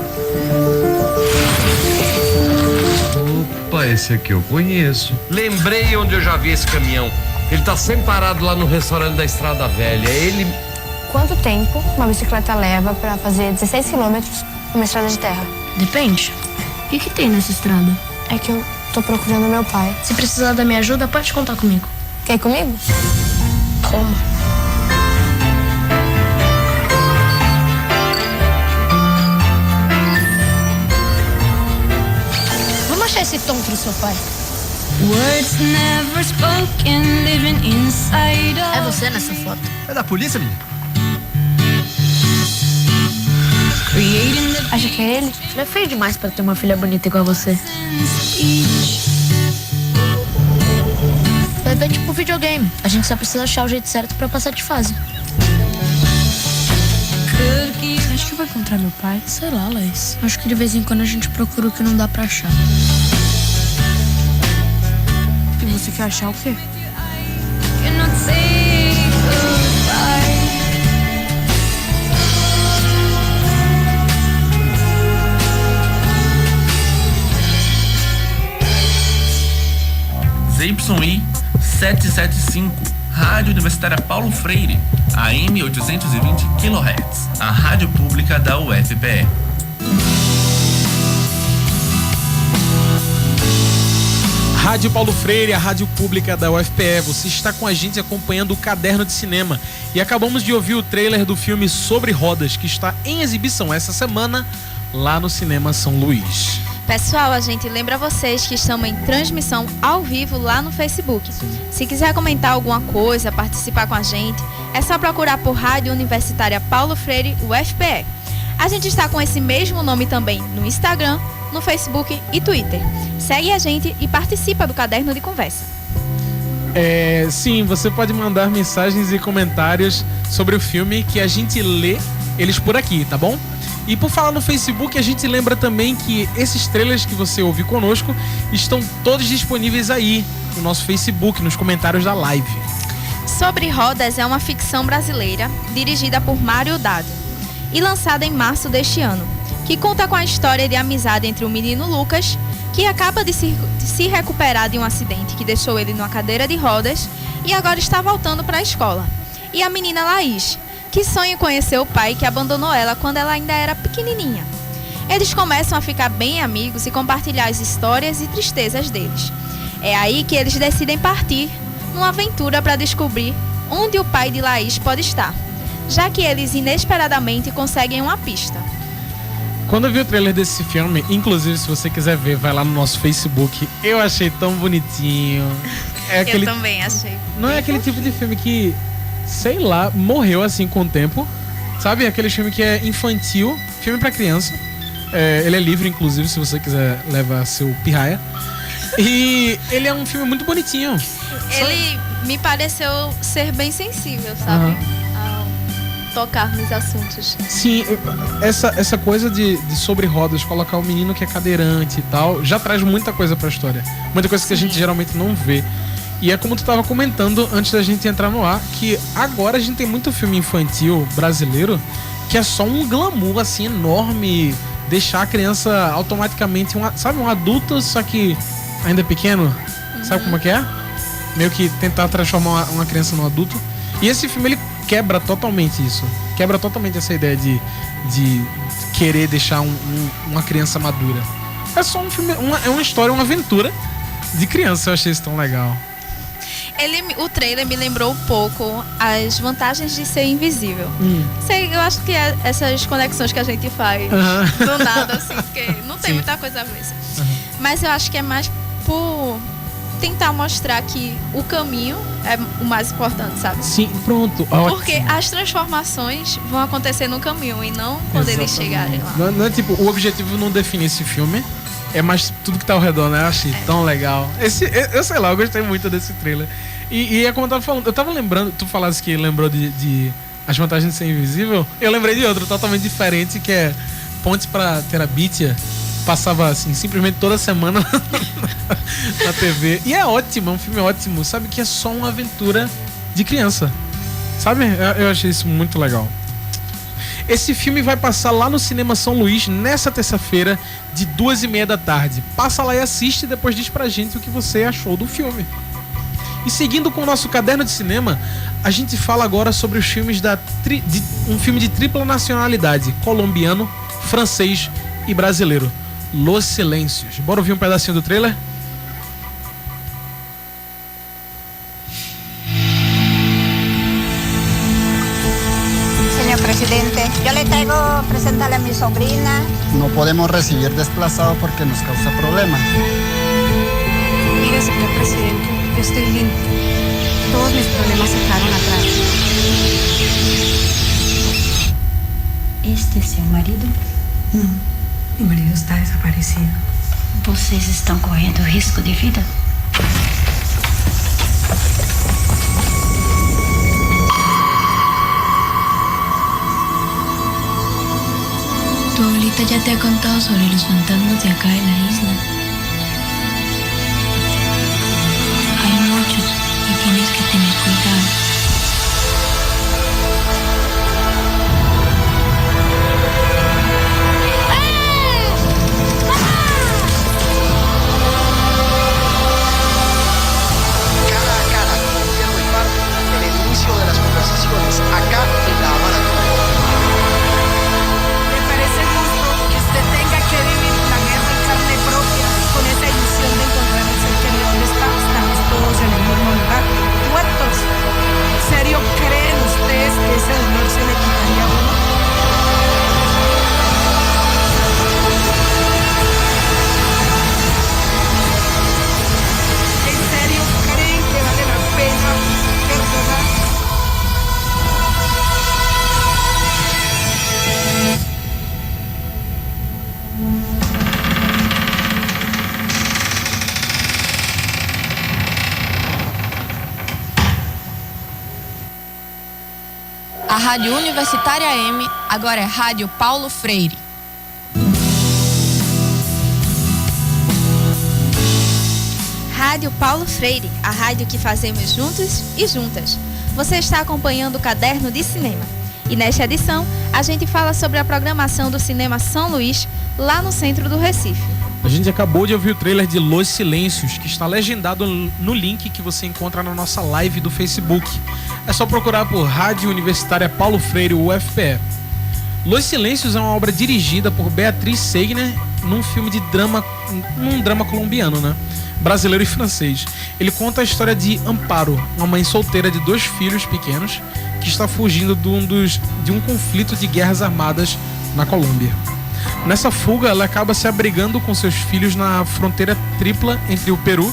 Opa, esse aqui eu conheço. Lembrei onde eu já vi esse caminhão. Ele tá sempre parado lá no restaurante da Estrada Velha. Ele... Quanto tempo uma bicicleta leva pra fazer 16 quilômetros numa estrada de terra? Depende. O que tem nessa estrada? É que eu tô procurando meu pai. Se precisar da minha ajuda, pode contar comigo. Quer ir comigo? Toma. Esse tonto do seu pai. É você nessa foto? É da polícia, menina? Acha que é ele? Ele é feio demais pra ter uma filha bonita igual a você. Bebê é tipo videogame. A gente só precisa achar o jeito certo pra passar de fase. Acho que eu vou encontrar meu pai. Sei lá, Laís. Acho que de vez em quando a gente procura o que não dá pra achar. E você quer achar o quê? ZYI 775, Rádio Universitária Paulo Freire, AM 820 kHz, a rádio pública da UFPE. Rádio Paulo Freire, a rádio pública da UFPE. Você está com a gente acompanhando o Caderno de Cinema. E acabamos de ouvir o trailer do filme Sobre Rodas, que está em exibição essa semana lá no Cinema São Luís. Pessoal, a gente lembra vocês que estamos em transmissão ao vivo lá no Facebook. Sim. Se quiser comentar alguma coisa, participar com a gente, é só procurar por Rádio Universitária Paulo Freire, UFPE. A gente está com esse mesmo nome também no Instagram, no Facebook e Twitter. Segue a gente e participa do Caderno de Conversa. Sim, você pode mandar mensagens e comentários sobre o filme que a gente lê eles por aqui, tá bom? E por falar no Facebook, a gente lembra também que esses trailers que você ouviu conosco estão todos disponíveis aí no nosso Facebook, nos comentários da live. Sobre Rodas é uma ficção brasileira dirigida por Mário Dado e lançada em março deste ano, que conta com a história de amizade entre o menino Lucas, que acaba de se recuperar de um acidente que deixou ele numa cadeira de rodas e agora está voltando para a escola, e a menina Laís, que sonha em conhecer o pai que abandonou ela quando ela ainda era pequenininha. Eles começam a ficar bem amigos e compartilhar as histórias e tristezas deles. É aí que eles decidem partir numa aventura para descobrir onde o pai de Laís pode estar, já que eles inesperadamente conseguem uma pista. Quando eu vi o trailer desse filme, inclusive se você quiser ver, vai lá no nosso Facebook, eu achei tão bonitinho. Eu também achei. Não é aquele tipo de filme que, sei lá, morreu assim com o tempo. Sabe? Aquele filme que é infantil, filme pra criança. Ele é livre, inclusive, se você quiser levar seu pirraia. E ele é um filme muito bonitinho. Ele me pareceu ser bem sensível, sabe? Ao tocar nos assuntos. Sim, essa coisa de sobre rodas, colocar o menino que é cadeirante e tal, já traz muita coisa pra história. Muita coisa que a gente geralmente não vê. E é como tu tava comentando antes da gente entrar no ar, que agora a gente tem muito filme infantil brasileiro que é só um glamour, assim, enorme. Deixar a criança automaticamente, um adulto, só que ainda pequeno. Sabe como é que é? Meio que tentar transformar uma criança num adulto. E esse filme, ele quebra totalmente isso. Quebra totalmente essa ideia de querer deixar uma criança madura. É só um filme, é uma história, uma aventura de criança. Eu achei isso tão legal. O trailer me lembrou um pouco as vantagens de ser invisível. Eu acho que é essas conexões que a gente faz do nada, assim, porque não tem muita coisa a ver. Mas eu acho que é mais por tentar mostrar que o caminho é o mais importante, sabe? Sim, pronto. Porque as transformações vão acontecer no caminho e não quando eles chegarem lá. Não é tipo, o objetivo não define esse filme. É mais tudo que tá ao redor, né? Eu achei tão legal. Eu sei lá, eu gostei muito desse trailer. E é como eu tava falando, eu tava lembrando, tu falasse que lembrou de as vantagens de ser invisível. Eu lembrei de outro totalmente diferente, que é Ponte pra Terabitia. Passava assim, simplesmente toda semana na TV. E é ótimo, é um filme ótimo. Sabe que é só uma aventura de criança. Sabe? Eu achei isso muito legal. Esse filme vai passar lá no Cinema São Luís nessa terça-feira, de 2h30 da tarde. Passa lá e assiste e depois diz pra gente o que você achou do filme. E seguindo com o nosso caderno de cinema, a gente fala agora sobre os filmes um filme de tripla nacionalidade, colombiano, francês e brasileiro, Los Silêncios. Bora ouvir um pedacinho do trailer? Señor presidente, yo le traigo presentarle a mi sobrina. No podemos recibir desplazados porque nos causa problemas. Mire, señor presidente, yo estoy limpio. Todos mis problemas se quedaron atrás. Este é seu marido? Não, meu marido está desaparecido. Vocês estão correndo risco de vida? Tu abuelita ya te ha contado sobre los fantasmas de acá de la isla. Hay muchos y tienes que tener cuidado. Acá en La Habana. Me parece justo que usted tenga que vivir una guerra en carne propia con esa ilusión de encontrar el ser querido. ¿Dónde está? Estamos todos en el mismo lugar, muertos. ¿En serio creen ustedes que ese dolor se le quitaría a uno? ¿En serio creen que vale la pena perdonar? A Rádio Universitária AM agora é Rádio Paulo Freire. Rádio Paulo Freire, a rádio que fazemos juntos e juntas. Você está acompanhando o Caderno de Cinema. E nesta edição, a gente fala sobre a programação do Cinema São Luís, lá no centro do Recife. A gente acabou de ouvir o trailer de Los Silêncios, que está legendado no link que você encontra na nossa live do Facebook. É só procurar por Rádio Universitária Paulo Freire, UFPE. Los Silêncios é uma obra dirigida por Beatriz Segner num drama colombiano, né? Brasileiro e francês. Ele conta a história de Amparo, uma mãe solteira de 2 filhos pequenos que está fugindo de um conflito de guerras armadas na Colômbia. Nessa fuga, ela acaba se abrigando com seus filhos na fronteira tripla entre o Peru,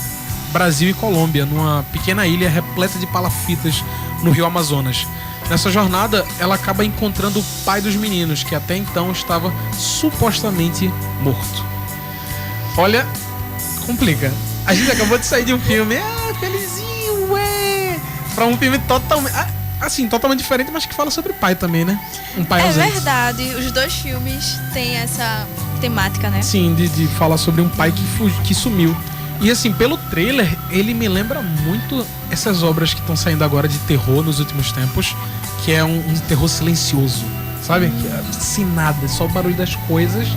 Brasil e Colômbia, numa pequena ilha repleta de palafitas no rio Amazonas. Nessa jornada, ela acaba encontrando o pai dos meninos, que até então estava supostamente morto. Olha, complica. A gente acabou de sair de um filme, felizinho, pra um filme totalmente, assim, totalmente diferente, mas que fala sobre pai também, né? Um pai ausente. Verdade, os dois filmes têm essa temática, né? Sim, de falar sobre um pai que sumiu. E assim, pelo trailer, ele me lembra muito essas obras que estão saindo agora de terror nos últimos tempos, que é um terror silencioso, sabe? Que é sem nada, só o barulho das coisas,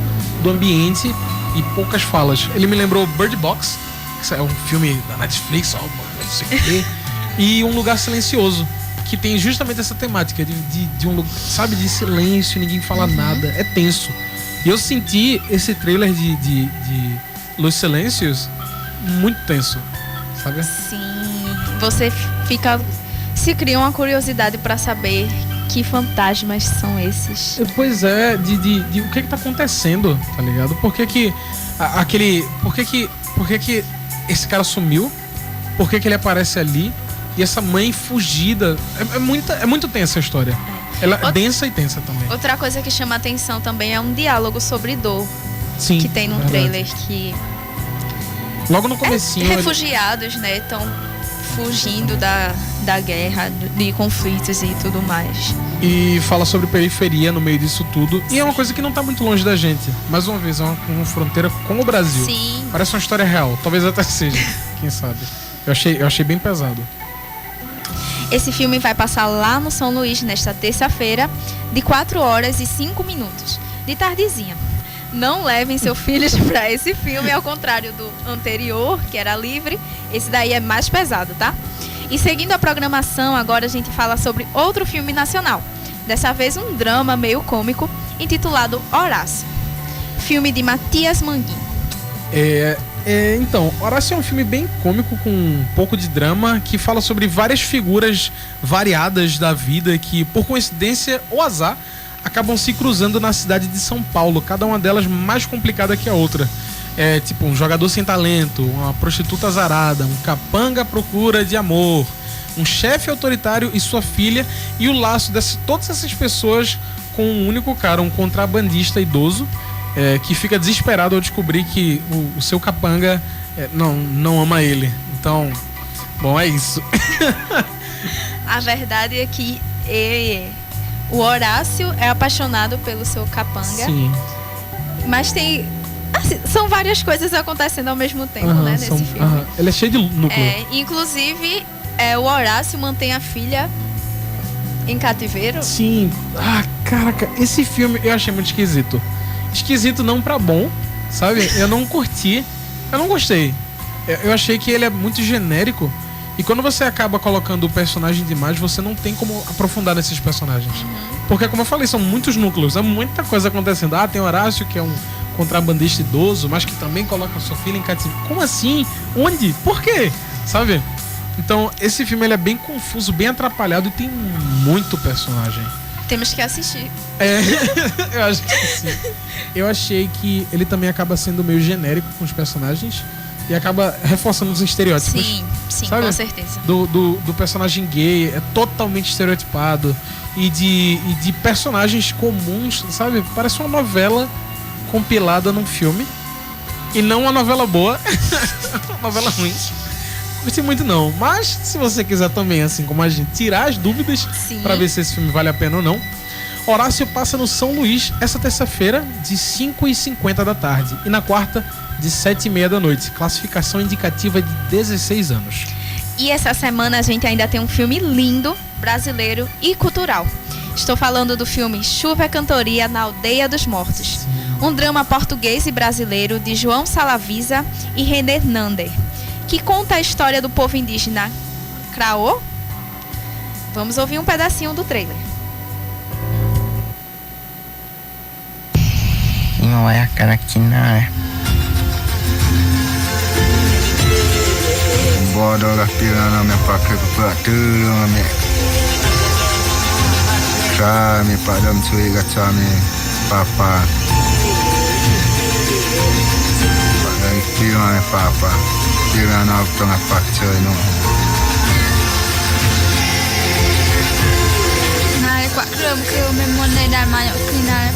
do ambiente e poucas falas. Ele me lembrou Bird Box, que é um filme da Netflix, não sei o quê, e Um Lugar Silencioso, que tem justamente essa temática de um lugar, sabe, de silêncio, ninguém fala nada, é tenso. E eu senti esse trailer de Los Silêncios muito tenso, sabe? Sim, você se cria uma curiosidade pra saber que fantasmas são esses. Pois é, de o que tá acontecendo, tá ligado? Por que esse cara sumiu? Por que ele aparece ali? E essa mãe fugida, é muito tensa a história. Ela é densa e tensa também. Outra coisa que chama atenção também é um diálogo sobre dor. Sim, que tem no trailer que logo no comecinho, refugiados, né, estão fugindo da guerra, de conflitos e tudo mais. E fala sobre periferia no meio disso tudo. E é uma coisa que não tá muito longe da gente. Mais uma vez, é uma fronteira com o Brasil. Sim. Parece uma história real. Talvez até seja, quem sabe. Eu achei bem pesado. Esse filme vai passar lá no São Luís nesta terça-feira, de 4h05, de tardezinha. Não levem seus filhos para esse filme, ao contrário do anterior, que era livre. Esse daí é mais pesado, tá? E seguindo a programação, agora a gente fala sobre outro filme nacional. Dessa vez um drama meio cômico, intitulado Horácio. Filme de Matias Manguinho. Então, Horácio é um filme bem cômico, com um pouco de drama, que fala sobre várias figuras variadas da vida que, por coincidência ou azar, acabam se cruzando na cidade de São Paulo, cada uma delas mais complicada que a outra. É tipo um jogador sem talento, uma prostituta azarada, um capanga à procura de amor, um chefe autoritário e sua filha, e o laço de todas essas pessoas com um único cara, um contrabandista idoso, que fica desesperado ao descobrir que o seu capanga não ama ele. Então, bom, é isso. A verdade é que o Horácio é apaixonado pelo seu capanga. Sim. Mas tem... Assim, são várias coisas acontecendo ao mesmo tempo, né, nesse filme. Ele é cheio de núcleo. Inclusive, o Horácio mantém a filha em cativeiro. Sim. Caraca, esse filme eu achei muito esquisito. Esquisito não pra bom, sabe? Eu não curti. Eu não gostei. Eu achei que ele é muito genérico. E quando você acaba colocando o personagem demais, você não tem como aprofundar nesses personagens. Porque, como eu falei, são muitos núcleos, é muita coisa acontecendo. Tem Horácio, que é um contrabandista idoso, mas que também coloca a sua filha em cativeiro. Como assim? Onde? Por quê? Sabe? Então, esse filme ele é bem confuso, bem atrapalhado e tem muito personagem. Temos que assistir. Eu acho que sim. Eu achei que ele também acaba sendo meio genérico com os personagens e acaba reforçando os estereótipos. Sim, sabe? Com certeza. Do personagem gay, é totalmente estereotipado. E de personagens comuns, sabe? Parece uma novela compilada num filme. E não uma novela boa. Uma novela ruim. Não gostei muito não. Mas se você quiser também, assim como a gente, tirar as dúvidas pra ver se esse filme vale a pena ou não, Horácio passa no São Luís essa terça-feira de 5h50 da tarde. E na quarta, de 7h30 da noite. Classificação indicativa de 16 anos. E essa semana a gente ainda tem um filme lindo, brasileiro e cultural. Estou falando do filme Chuva é Cantoria na Aldeia dos Mortos. Um drama português e brasileiro de João Salavisa e René Nander, que conta a história do povo indígena Craô. Vamos ouvir um pedacinho do trailer. Não é a cara que não é. Bora lá tirando minha faca para tudo, minha. Chame para me suiga, chame papa. Tirando minha papa, tirando a tonga faca não. Nai quạt rơm kêu mình muốn này đàn mà nhậu khi này.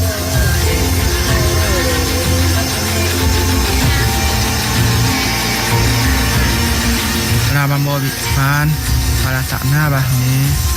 bambo pan para tak nabah ni.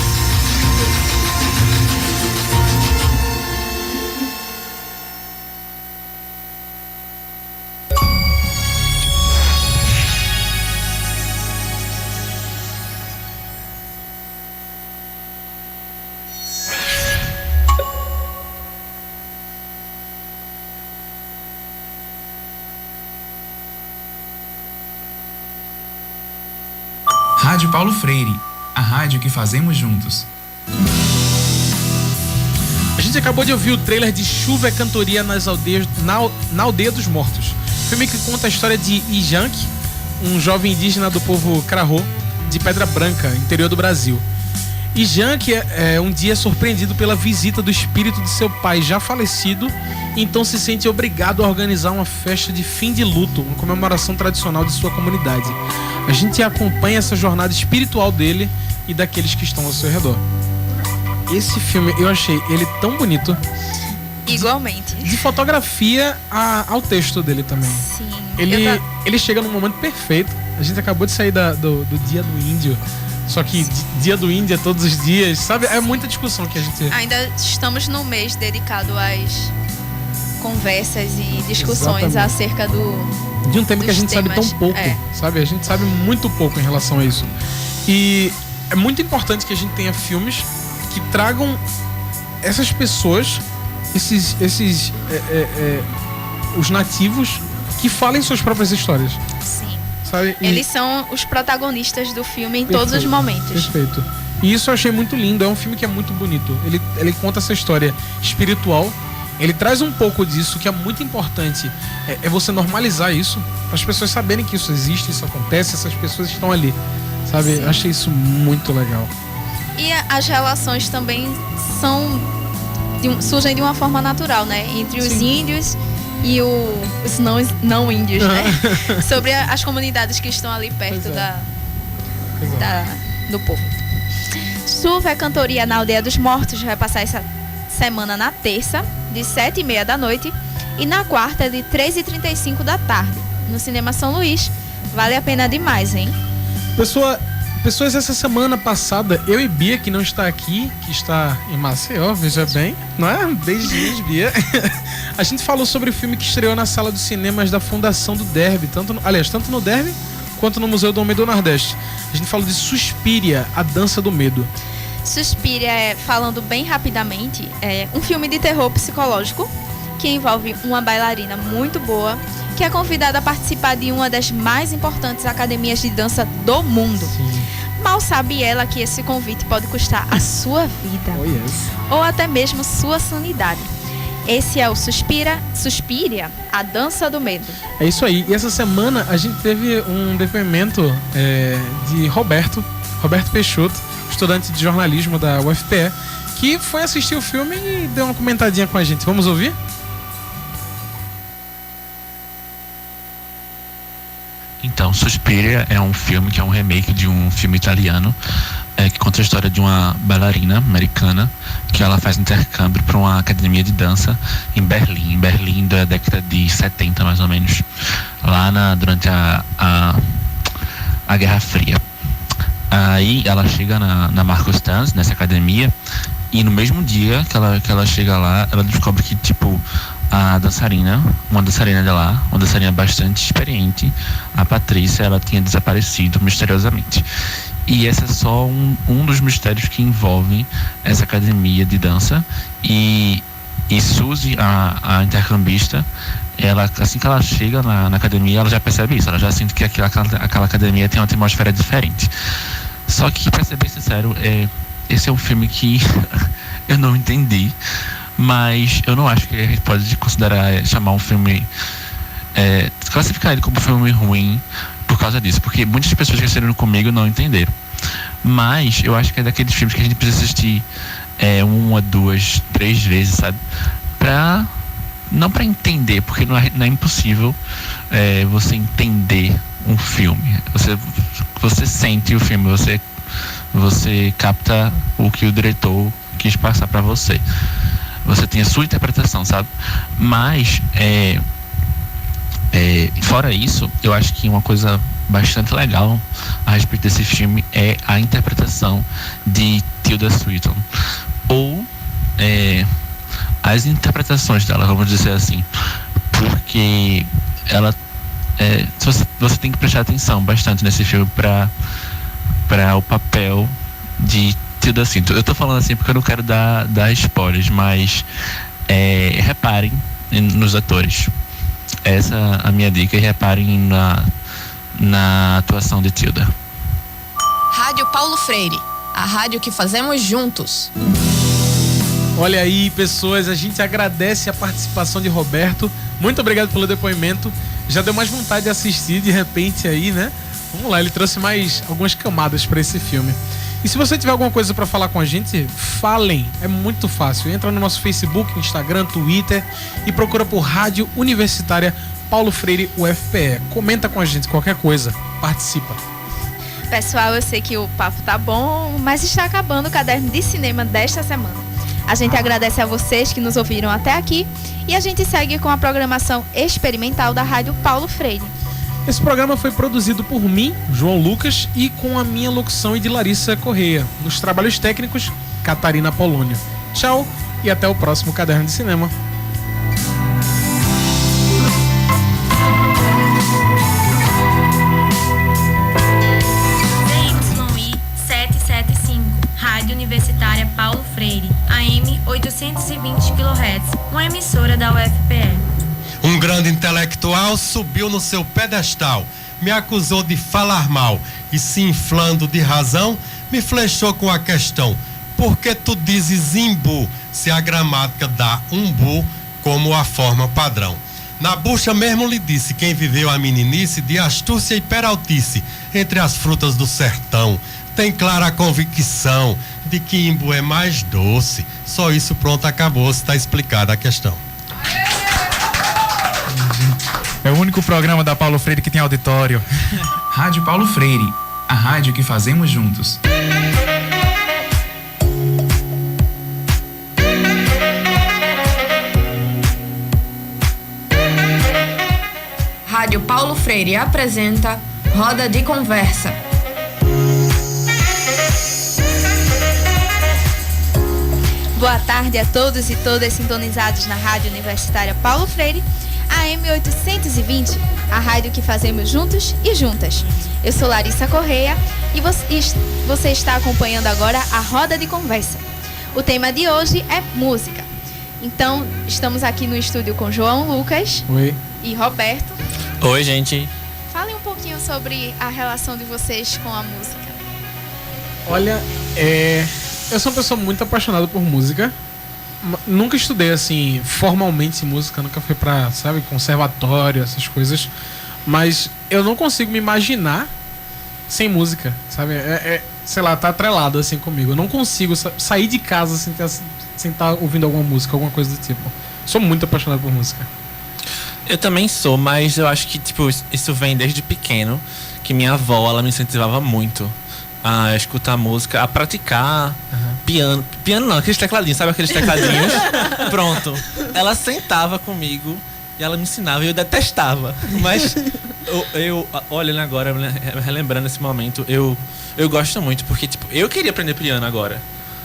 Rádio Paulo Freire, a rádio que fazemos juntos. A gente acabou de ouvir o trailer de Chuva é Cantoria na Aldeia dos Mortos. Filme que conta a história de Ijank, um jovem indígena do povo Krahô, de Pedra Branca, interior do Brasil. Ijank um dia surpreendido pela visita do espírito de seu pai já falecido, e então se sente obrigado a organizar uma festa de fim de luto, uma comemoração tradicional de sua comunidade. A gente acompanha essa jornada espiritual dele e daqueles que estão ao seu redor. Esse filme, eu achei ele tão bonito. Igualmente. De fotografia ao texto dele também. Sim. Ele chega num momento perfeito. A gente acabou de sair do Dia do Índio. Só que Dia do Índio é todos os dias, sabe? É muita discussão que a gente... Ainda estamos no mês dedicado às conversas e discussões Exatamente. Acerca de um tema que a gente sabe tão pouco, sabe? A gente sabe muito pouco em relação a isso. E é muito importante que a gente tenha filmes que tragam essas pessoas, os nativos, que falem suas próprias histórias. Sim. Sabe? Eles são os protagonistas do filme em todos os momentos. Perfeito. E isso eu achei muito lindo. É um filme que é muito bonito. Ele conta essa história espiritual. Ele traz um pouco disso, que é muito importante. É você normalizar isso, para as pessoas saberem que isso existe, isso acontece, essas pessoas estão ali. Sabe? Sim. Eu achei isso muito legal. E as relações também surgem de uma forma natural, né? Entre os índios e os não índios, né? Sobre as comunidades que estão ali perto do povo. Chuva é Cantoria na Aldeia dos Mortos vai passar essa semana na terça, de 7h30 da noite, e na quarta, de 3h35 da tarde, no Cinema São Luís. Vale a pena demais, hein? Pessoas, essa semana passada, eu e Bia, que não está aqui, que está em Maceió, veja bem, não é? Beijinhos, Bia. A gente falou sobre o filme que estreou na sala dos cinemas da Fundação do Derby, tanto no Derby quanto no Museu do Homem do Nordeste. A gente falou de Suspiria, a Dança do Medo. Suspiria, falando bem rapidamente, é um filme de terror psicológico que envolve uma bailarina muito boa, que é convidada a participar de uma das mais importantes academias de dança do mundo. Sim. Mal sabe ela que esse convite pode custar a sua vida, ou até mesmo sua sanidade. Esse é o Suspiria, a Dança do Medo. É isso aí. E essa semana a gente teve um depoimento de Roberto Peixoto, estudante de jornalismo da UFPE, que foi assistir o filme e deu uma comentadinha com a gente. Vamos ouvir? Então, Suspiria é um filme que é um remake de um filme italiano que conta a história de uma bailarina americana que ela faz intercâmbio para uma academia de dança em Berlim da década de 70 mais ou menos, lá durante a Guerra Fria. Aí ela chega na Markus-Tanz, nessa academia, e no mesmo dia que ela chega lá, ela descobre que uma dançarina de lá, uma dançarina bastante experiente, a Patrícia, ela tinha desaparecido misteriosamente. E esse é só um dos mistérios que envolvem essa academia de dança. E Suzy, a intercambista, ela, assim que ela chega na academia, ela já percebe isso, ela já sente que aquela academia tem uma atmosfera diferente. Só que, pra ser bem sincero, esse é um filme que eu não entendi, mas eu não acho que a gente pode chamar um filme, classificar ele como um filme ruim por causa disso, porque muitas pessoas que assistiram comigo não entenderam. Mas eu acho que é daqueles filmes que a gente precisa assistir 1, 2, 3 vezes, sabe? Não pra entender, porque não é impossível você entender um filme. Você sente o filme, você capta o que o diretor quis passar pra você. Você tem a sua interpretação, sabe? Mas fora isso, eu acho que uma coisa bastante legal a respeito desse filme é a interpretação de Tilda Swinton, ou as interpretações dela, vamos dizer assim, porque ela você tem que prestar atenção bastante nesse filme para o papel de Tilda Swinton. Eu tô falando assim porque eu não quero dar spoilers, mas reparem nos atores. Essa é a minha dica, e reparem na atuação de Tilda. Rádio Paulo Freire, a rádio que fazemos juntos. Olha aí, pessoas, a gente agradece a participação de Roberto. Muito obrigado pelo depoimento. Já deu mais vontade de assistir de repente aí, né? Vamos lá, ele trouxe mais algumas camadas para esse filme. E se você tiver alguma coisa para falar com a gente, falem. É muito fácil. Entra no nosso Facebook, Instagram, Twitter e procura por Rádio Universitária Paulo Freire UFPE. Comenta com a gente qualquer coisa. Participa. Pessoal, eu sei que o papo tá bom, mas está acabando o caderno de cinema desta semana. A gente agradece a vocês que nos ouviram até aqui e a gente segue com a programação experimental da Rádio Paulo Freire. Esse programa foi produzido por mim, João Lucas, e com a minha locução e de Larissa Correia. Nos trabalhos técnicos, Catarina Polônio. Tchau e até o próximo Caderno de Cinema. ZYI 775, Rádio Universitária Paulo Freire, AM 820 kHz, uma emissora da UFPE. Um grande intelectual subiu no seu pedestal, me acusou de falar mal e, se inflando de razão, me flechou com a questão: por que tu dizes imbu, se a gramática dá umbu como a forma padrão? Na bucha mesmo lhe disse quem viveu a meninice de astúcia e peraltice entre as frutas do sertão. Tem clara convicção de que imbu é mais doce. Só isso, pronto, acabou, está explicada a questão. É o único programa da Paulo Freire que tem auditório. Rádio Paulo Freire, a rádio que fazemos juntos. Rádio Paulo Freire apresenta Roda de Conversa. Boa tarde a todos e todas sintonizados na Rádio Universitária Paulo Freire, AM 820, a rádio que fazemos juntos e juntas. Eu sou Larissa Correia e você está acompanhando agora a Roda de Conversa. O tema de hoje é música. Então, estamos aqui no estúdio com João Lucas. Oi. E Roberto. Oi, gente. Falem um pouquinho sobre a relação de vocês com a música. Olha, eu sou uma pessoa muito apaixonada por música. Nunca estudei, assim, formalmente música, nunca fui pra, sabe, conservatório, essas coisas. Mas eu não consigo me imaginar sem música, sabe? Sei lá, tá atrelado, assim, comigo. Eu não consigo sair de casa sem estar ouvindo alguma música, alguma coisa do tipo. Sou muito apaixonado por música. Eu também sou, mas eu acho que, tipo, isso vem desde pequeno, que minha avó, ela me incentivava muito a escutar música, a praticar piano. Piano não, aqueles tecladinhos, sabe aqueles tecladinhos? Pronto. Ela sentava comigo e ela me ensinava e eu detestava. Mas eu olhando agora, relembrando esse momento, eu gosto muito, porque, tipo, eu queria aprender piano agora.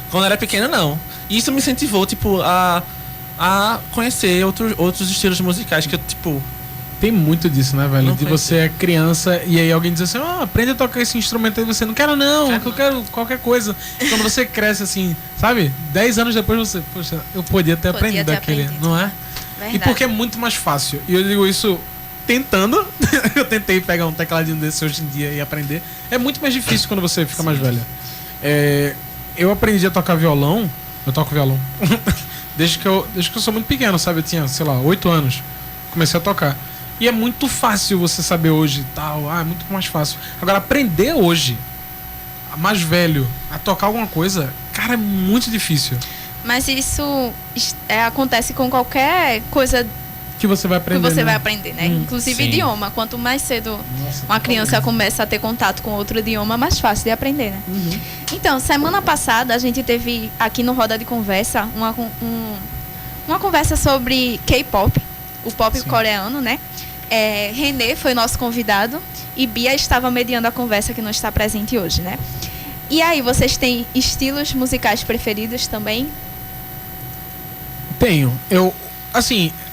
Quando eu era pequeno, não. E isso me incentivou, tipo, a conhecer outros estilos musicais que eu, tipo... Tem muito disso, né, velho? De você é criança e aí alguém diz assim, aprende a tocar esse instrumento aí, você não quero não, eu quero qualquer coisa. E quando você cresce assim, sabe? 10 anos depois você, poxa, eu podia ter aprendido aquele, não é? Verdade. E porque é muito mais fácil. E eu digo isso tentando, eu tentei pegar um tecladinho desse hoje em dia e aprender. É muito mais difícil quando você fica mais velho. Eu aprendi a tocar violão, eu toco violão, desde que eu sou muito pequeno, sabe? Eu tinha, sei lá, 8 anos, comecei a tocar. E é muito fácil você saber hoje e tal. É muito mais fácil. Agora, aprender hoje, mais velho, a tocar alguma coisa, cara, é muito difícil. Mas isso acontece com qualquer coisa que você vai aprender, né? Inclusive idioma. Quanto mais cedo uma criança começa a ter contato com outro idioma, mais fácil de aprender, né? Então, semana passada, a gente teve aqui no Roda de Conversa uma conversa sobre K-pop, o pop coreano, né? René foi nosso convidado e Bia estava mediando a conversa que não está presente hoje, né? E aí, vocês têm estilos musicais preferidos também? Tenho.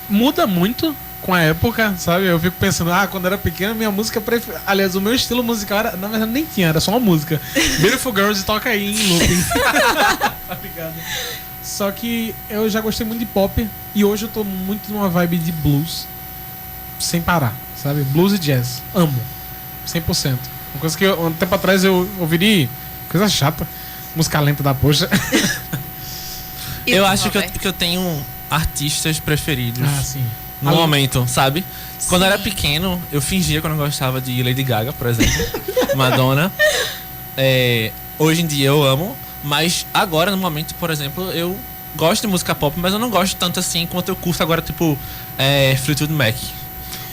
Muda muito com a época, sabe? Eu fico pensando, quando eu era pequeno, minha música preferida. Aliás, o meu estilo musical era, na verdade, nem tinha, era só uma música. Beautiful Girls, toca aí em looping. Tá ligado? Só que eu já gostei muito de pop e hoje eu tô muito numa vibe de blues, sem parar, sabe? Blues e jazz. Amo. 100%. Uma coisa que um tempo atrás eu ouvi, coisa chata, música lenta da poxa. Eu acho que eu tenho artistas preferidos. Sim. No momento, sabe? Quando eu era pequeno, eu fingia que eu não gostava de Lady Gaga, por exemplo. Madonna. Hoje em dia eu amo. Mas agora, no momento, por exemplo, eu gosto de música pop, mas eu não gosto tanto assim quanto eu curto agora, tipo, Fleetwood Mac.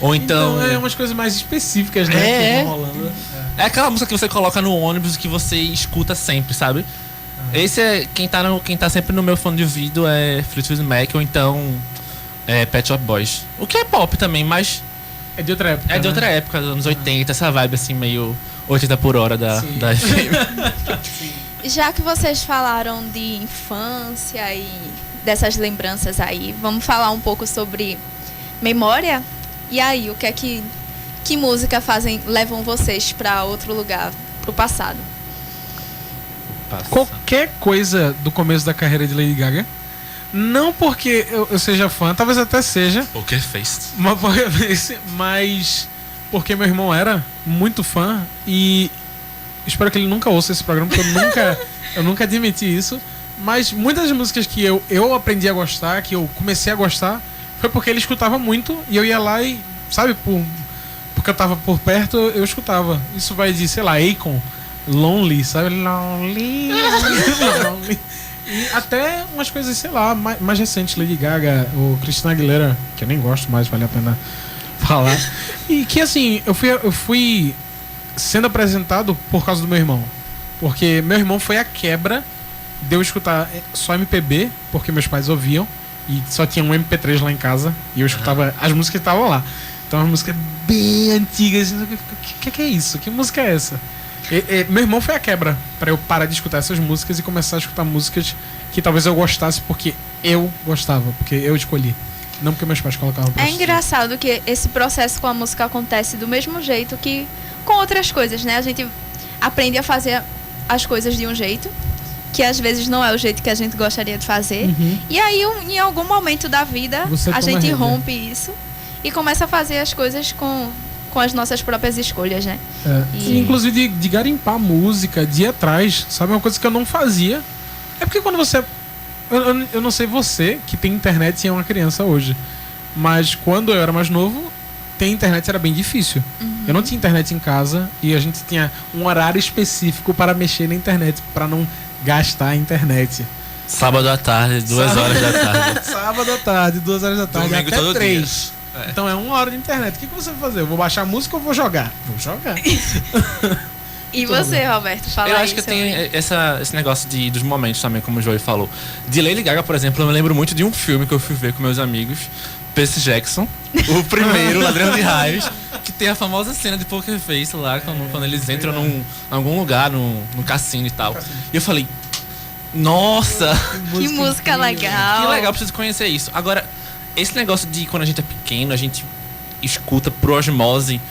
Ou então... é umas coisas mais específicas, né? Que estão rolando. É aquela música que você coloca no ônibus que você escuta sempre, sabe? Esse é... Quem tá sempre no meu fone de ouvido é Fleetwood Mac, ou então Pet Shop Boys. O que é pop também, mas... É de outra época, de outra época, dos anos 80, essa vibe assim, meio 80 por hora da FM. Sim. Já que vocês falaram de infância e dessas lembranças aí, vamos falar um pouco sobre memória? E aí, o que é que levam vocês para outro lugar, pro passado? Qualquer coisa do começo da carreira de Lady Gaga. Não porque eu seja fã, talvez até seja. Poker Face. Mas porque meu irmão era muito fã e espero que ele nunca ouça esse programa, porque eu nunca admiti isso. Mas muitas das músicas que eu aprendi a gostar, que eu comecei a gostar, foi porque ele escutava muito e eu ia lá e, sabe, porque eu tava por perto, eu escutava. Isso vai de, sei lá, Akon, Lonely, sabe? Lonely. E até umas coisas, sei lá, mais recentes, Lady Gaga, ou Christina Aguilera, que eu nem gosto mais, vale a pena falar. E que assim, eu fui sendo apresentado por causa do meu irmão. Porque meu irmão foi a quebra de eu escutar só MPB, porque meus pais ouviam, e só tinha um MP3 lá em casa, e eu escutava as músicas que estavam lá. Então, uma música bem antiga, assim, o que é isso? Que música é essa? Meu irmão foi a quebra para eu parar de escutar essas músicas e começar a escutar músicas que talvez eu gostasse porque eu gostava, porque eu escolhi, não porque meus pais colocavam pra assistir. Engraçado que esse processo com a música acontece do mesmo jeito que com outras coisas, né? A gente aprende a fazer as coisas de um jeito que às vezes não é o jeito que a gente gostaria de fazer. Uhum. E aí, em algum momento da vida, a gente rompe isso e começa a fazer as coisas com as nossas próprias escolhas, né? Inclusive de garimpar música, de ir atrás, sabe? Uma coisa que eu não fazia. É porque quando você... Eu não sei você, que tem internet e é uma criança hoje, mas quando eu era mais novo, ter internet era bem difícil. Uhum. Eu não tinha internet em casa e a gente tinha um horário específico para mexer na internet, para não gastar a internet. Sábado à tarde, 2 horas da tarde. Sábado à tarde, 2 horas da tarde, domingo até todo 3. Dia. Então é 1 hora de internet. O que você vai fazer? Eu vou baixar a música ou vou jogar? Vou jogar. E você, Roberto? Fala aí. Eu acho que tem esse negócio dos momentos também, como o Joey falou. De Lady Gaga, por exemplo, eu me lembro muito de um filme que eu fui ver com meus amigos, Percy Jackson, o primeiro, Ladrão de Raios, que tem a famosa cena de Poker Face lá, quando eles entram em algum lugar, no cassino e tal. E eu falei, nossa! Que música legal! Que legal, preciso conhecer isso. Agora, esse negócio de quando a gente é pequeno, a gente escuta por osmose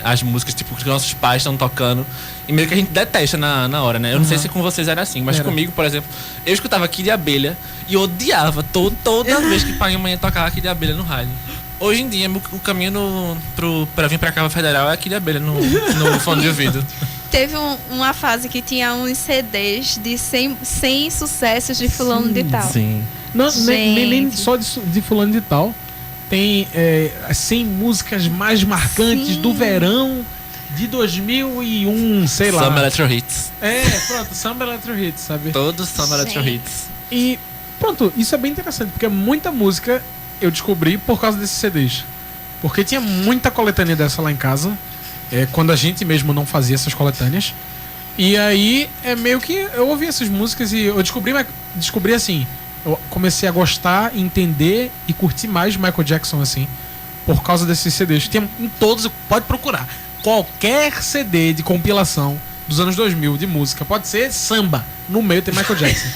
as músicas, tipo, que nossos pais estão tocando, e meio que a gente detesta na hora, né? Eu não sei se com vocês era assim, mas comigo, por exemplo, eu escutava Kid de Abelha e eu odiava toda vez que pai e mãe tocavam Kid de Abelha no rádio. Hoje em dia, o caminho pra vir pra Cava Federal é Kid de Abelha no fone de ouvido. Teve uma fase que tinha uns CDs de 100 sucessos de fulano de tal. Sim. Não, nem só de fulano de tal. Tem 100 músicas mais marcantes do verão de 2001, sei lá. Summer Electro Hits. Pronto, Summer Electro Hits, sabe? Todos Summer Electro Hits. E pronto, isso é bem interessante, porque muita música eu descobri por causa desses CDs. Porque tinha muita coletânea dessa lá em casa, quando a gente mesmo não fazia essas coletâneas. E aí, meio que eu ouvi essas músicas e eu descobri assim... Eu comecei a gostar, entender e curtir mais Michael Jackson, assim, por causa desses CDs. Tem em todos, pode procurar. qualquer CD de compilação dos anos 2000 de música. Pode ser samba. No meio tem Michael Jackson.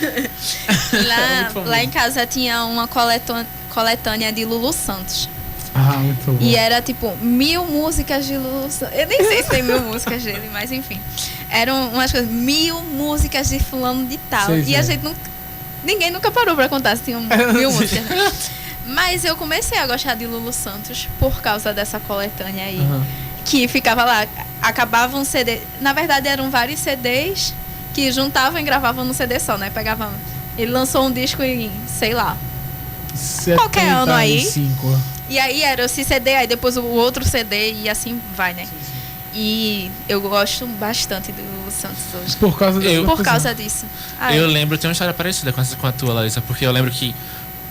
Lá em casa tinha uma coletânea de Lulu Santos. Muito bom. E era tipo 1000 músicas de Lulu Santos. Eu nem sei se tem 1000 músicas dele, mas enfim. Eram umas coisas, 1000 músicas de fulano de tal. Sei. A gente ninguém nunca parou pra contar se tinham 1000 músicas. Né? Mas eu comecei a gostar de Lulu Santos por causa dessa coletânea aí. Que ficava lá, acabava um CD. Na verdade, eram vários CDs que juntavam e gravavam no CD só, né? Pegavam. Ele lançou um disco em, sei lá, qualquer ano aí. E aí era esse CD, aí depois o outro CD e assim vai, né? E eu gosto bastante do Lulu Santos hoje. Por causa disso. Eu lembro, tem uma história parecida com a tua, Larissa, porque eu lembro que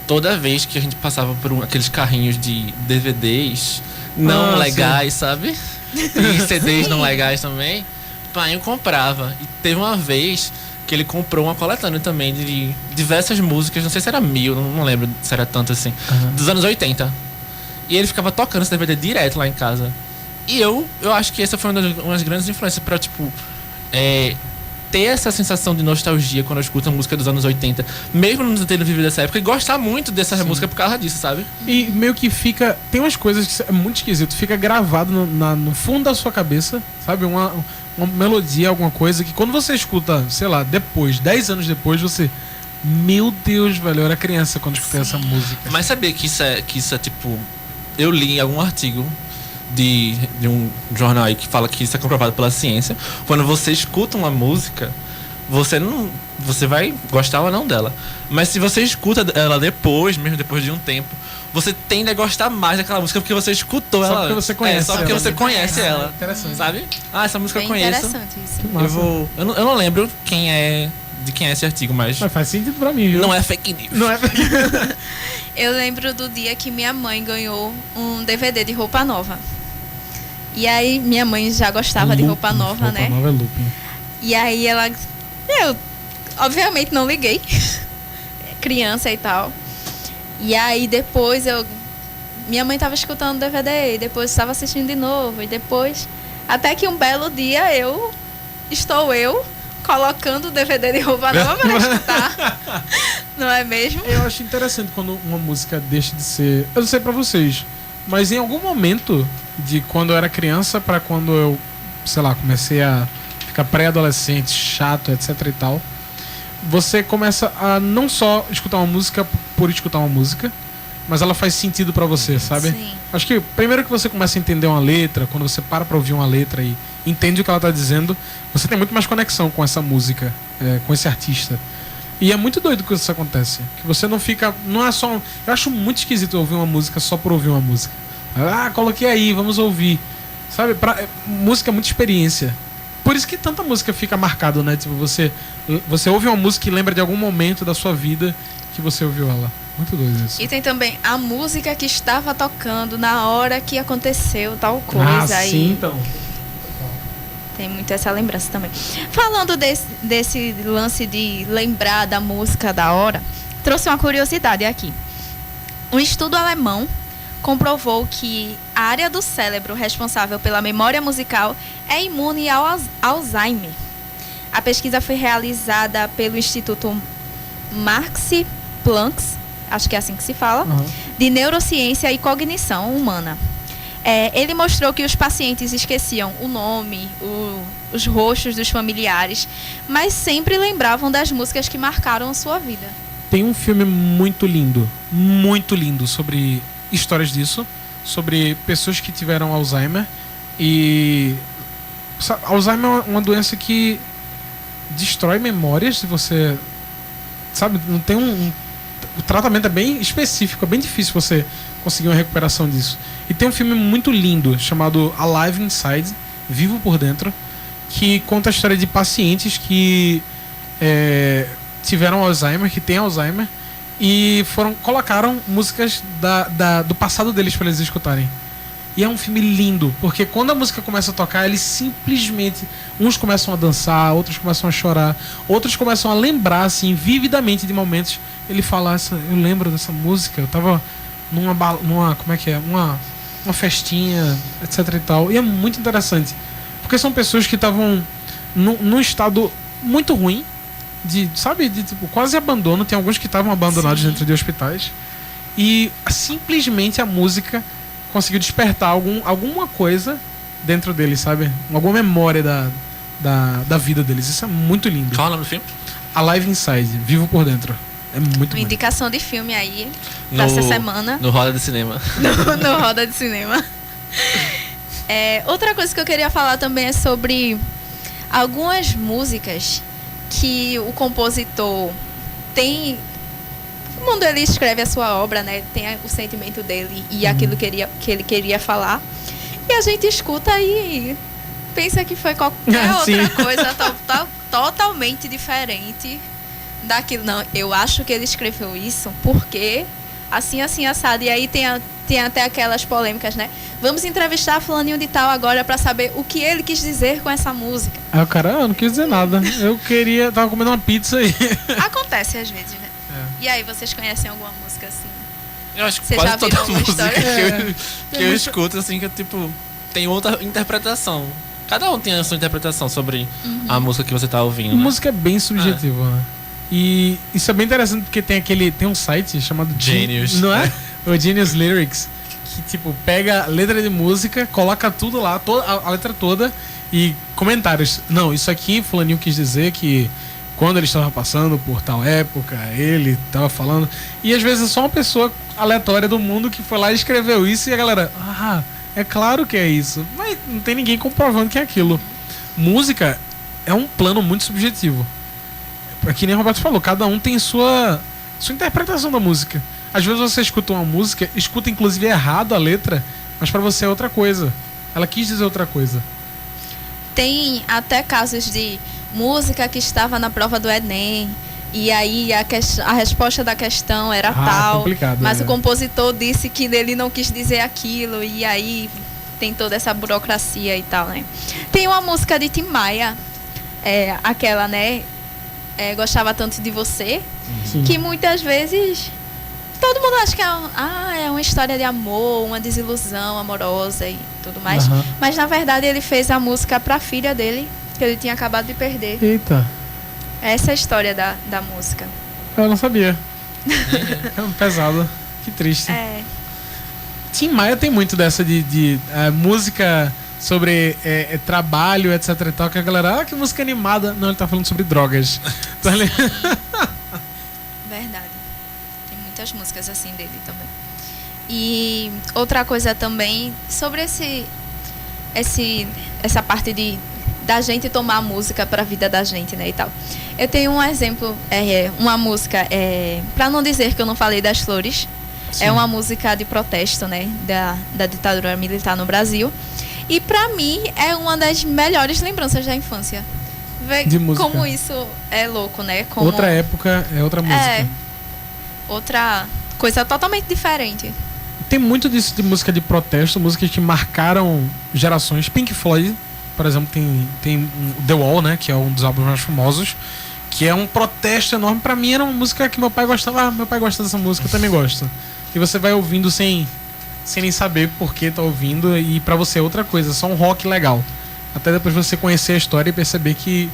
toda vez que a gente passava por aqueles carrinhos de DVDs não legais, sabe? E CDs não legais também, pai, eu comprava. E teve uma vez que ele comprou uma coletânea também de diversas músicas, não sei se era 1000, não lembro se era tanto assim, dos anos 80. E ele ficava tocando esse DVD direto lá em casa. E eu acho que essa foi uma das grandes influências pra, tipo, ter essa sensação de nostalgia quando eu escuto a música dos anos 80, mesmo não tendo vivido dessa época, e gostar muito dessas músicas por causa disso, sabe? E meio que fica... Tem umas coisas que é muito esquisito, fica gravado no fundo da sua cabeça, sabe? Uma melodia, alguma coisa que quando você escuta, sei lá, depois, 10 anos depois, você... Meu Deus, velho, eu era criança quando escutei essa música. Mas sabia que isso é tipo... Eu li em algum artigo de um jornal aí que fala que isso é comprovado pela ciência. Quando você escuta uma música, você vai gostar ou não dela. Mas se você escuta ela depois, mesmo depois de um tempo, você tende a gostar mais daquela música porque você escutou ela. Só porque você conhece só porque você conhece ela. Interessante. Sabe? Essa música eu conheço. Interessante isso. Eu não lembro de quem é esse artigo, mas faz sentido pra mim, viu? Não é fake news. Não é fake news. Eu lembro do dia que minha mãe ganhou um DVD de roupa nova. E aí, minha mãe já gostava de roupa nova, né? Roupa nova é looping. E aí ela... Eu, obviamente, não liguei. Criança e tal. E aí, depois minha mãe tava escutando o DVD, e depois estava assistindo de novo, e depois... Até que um belo dia, estou eu colocando o DVD de roupa nova para escutar. Não é mesmo? Eu acho interessante quando uma música deixa de ser... Eu não sei pra vocês, mas em algum momento... de quando eu era criança para quando eu, sei lá, comecei a ficar pré-adolescente, chato, etc e tal, você começa a não só escutar uma música por escutar uma música, mas ela faz sentido para você, sabe? Sim. Acho que primeiro que você começa a entender uma letra, quando você para ouvir uma letra e entende o que ela tá dizendo, você tem muito mais conexão com essa música, com esse artista. E é muito doido que isso acontece. Que você não fica... Não é só... Eu acho muito esquisito ouvir uma música só por ouvir uma música. Coloquei aí, vamos ouvir. Sabe? Música é muita experiência. Por isso que tanta música fica marcada, né? Tipo, você ouve uma música e lembra de algum momento da sua vida que você ouviu ela. Muito doido isso. E tem também a música que estava tocando na hora que aconteceu tal coisa aí. Sim, então. Tem muito essa lembrança também. Falando desse lance de lembrar da música da hora, trouxe uma curiosidade aqui. Um estudo alemão comprovou que a área do cérebro responsável pela memória musical é imune ao Alzheimer. A pesquisa foi realizada pelo Instituto Max Planck, acho que é assim que se fala, de Neurociência e Cognição Humana. Ele mostrou que os pacientes esqueciam o nome, os rostos dos familiares, mas sempre lembravam das músicas que marcaram a sua vida. Tem um filme muito lindo sobre histórias disso, sobre pessoas que tiveram Alzheimer. E Alzheimer é uma doença que destrói memórias. Se você sabe, não tem o tratamento é bem específico, é bem difícil você conseguir uma recuperação disso. E tem um filme muito lindo chamado Alive Inside, Vivo por Dentro, que conta a história de pacientes que tiveram Alzheimer, que têm Alzheimer, e colocaram músicas do passado deles para eles escutarem. E é um filme lindo, porque quando a música começa a tocar, eles simplesmente... Uns começam a dançar, outros começam a chorar, outros começam a lembrar, assim, vividamente de momentos. Ele fala, eu lembro dessa música, eu tava numa como é que é? Uma uma festinha, etc e tal. E é muito interessante. Porque são pessoas que estavam num estado muito ruim, de tipo, quase abandono. Tem alguns que estavam abandonados dentro de hospitais. E simplesmente a música conseguiu despertar alguma coisa dentro deles, sabe? Alguma memória da vida deles. Isso é muito lindo. Qual é o nome do filme? Alive Inside, Vivo por Dentro. É muito Uma indicação de filme aí pra essa semana. No Roda de Cinema. no Roda de Cinema. Outra coisa que eu queria falar também é sobre algumas músicas que o compositor tem. Quando ele escreve a sua obra, né, tem o sentimento dele e aquilo que ele queria falar. E a gente escuta e pensa que foi qualquer outra coisa totalmente diferente daquilo. Não, eu acho que ele escreveu isso porque assim, assado. E aí tem até aquelas polêmicas, né? Vamos entrevistar fulaninho de tal agora pra saber o que ele quis dizer com essa música. Aí o cara, eu não quis dizer nada. Tava comendo uma pizza aí. Acontece às vezes, né? E aí, vocês conhecem alguma música assim? Eu acho que quase toda música que eu escuto, assim, que tipo, tem outra interpretação. Cada um tem a sua interpretação sobre a música que você tá ouvindo. Música é bem subjetiva, né? E isso é bem interessante porque tem um site chamado Genius. Não é? O Genius Lyrics, que tipo, pega letra de música, coloca tudo lá, a letra toda, e comentários. Não, isso aqui fulaninho quis dizer que quando ele estava passando por tal época, ele estava falando. E às vezes é só uma pessoa aleatória do mundo que foi lá e escreveu isso e a galera, é claro que é isso. Mas não tem ninguém comprovando que é aquilo. Música é um plano muito subjetivo. É que nem o Roberto falou, cada um tem sua interpretação da música. Às vezes você escuta uma música, escuta inclusive errado a letra, mas pra você é outra coisa. Ela quis dizer outra coisa. Tem até casos de música que estava na prova do Enem e aí a resposta da questão era tal, mas o compositor disse que ele não quis dizer aquilo e aí tem toda essa burocracia e tal, né? Tem uma música de Tim Maia, aquela, né? Gostava tanto de você. Sim. Que muitas vezes todo mundo acha que é uma história de amor, uma desilusão amorosa e tudo mais, mas na verdade ele fez a música pra filha dele, que ele tinha acabado de perder. Eita. Essa é a história da música. Eu não sabia. É pesado. Que triste. Tim Maia tem muito dessa de música sobre trabalho, etc e tal, que a galera, que música animada. Não, ele tá falando sobre drogas. Verdade. Tem muitas músicas assim dele também. E outra coisa também, sobre essa parte da gente tomar música pra vida da gente, né, e tal. Eu tenho um exemplo, uma música, pra não dizer que eu não falei das flores. Sim. É uma música de protesto, né, da ditadura militar no Brasil. E pra mim é uma das melhores lembranças da infância. De música. Como isso é louco, né? Como outra época, outra música. Outra coisa totalmente diferente. Tem muito disso de música de protesto, músicas que marcaram gerações. Pink Floyd, por exemplo, tem The Wall, né, que é um dos álbuns mais famosos, que é um protesto enorme. Pra mim era uma música que meu pai gostava. Meu pai gosta dessa música, eu também gosto. E você vai ouvindo sem nem saber por que tá ouvindo, e pra você é outra coisa, só um rock legal. Até depois você conhecer a história e perceber que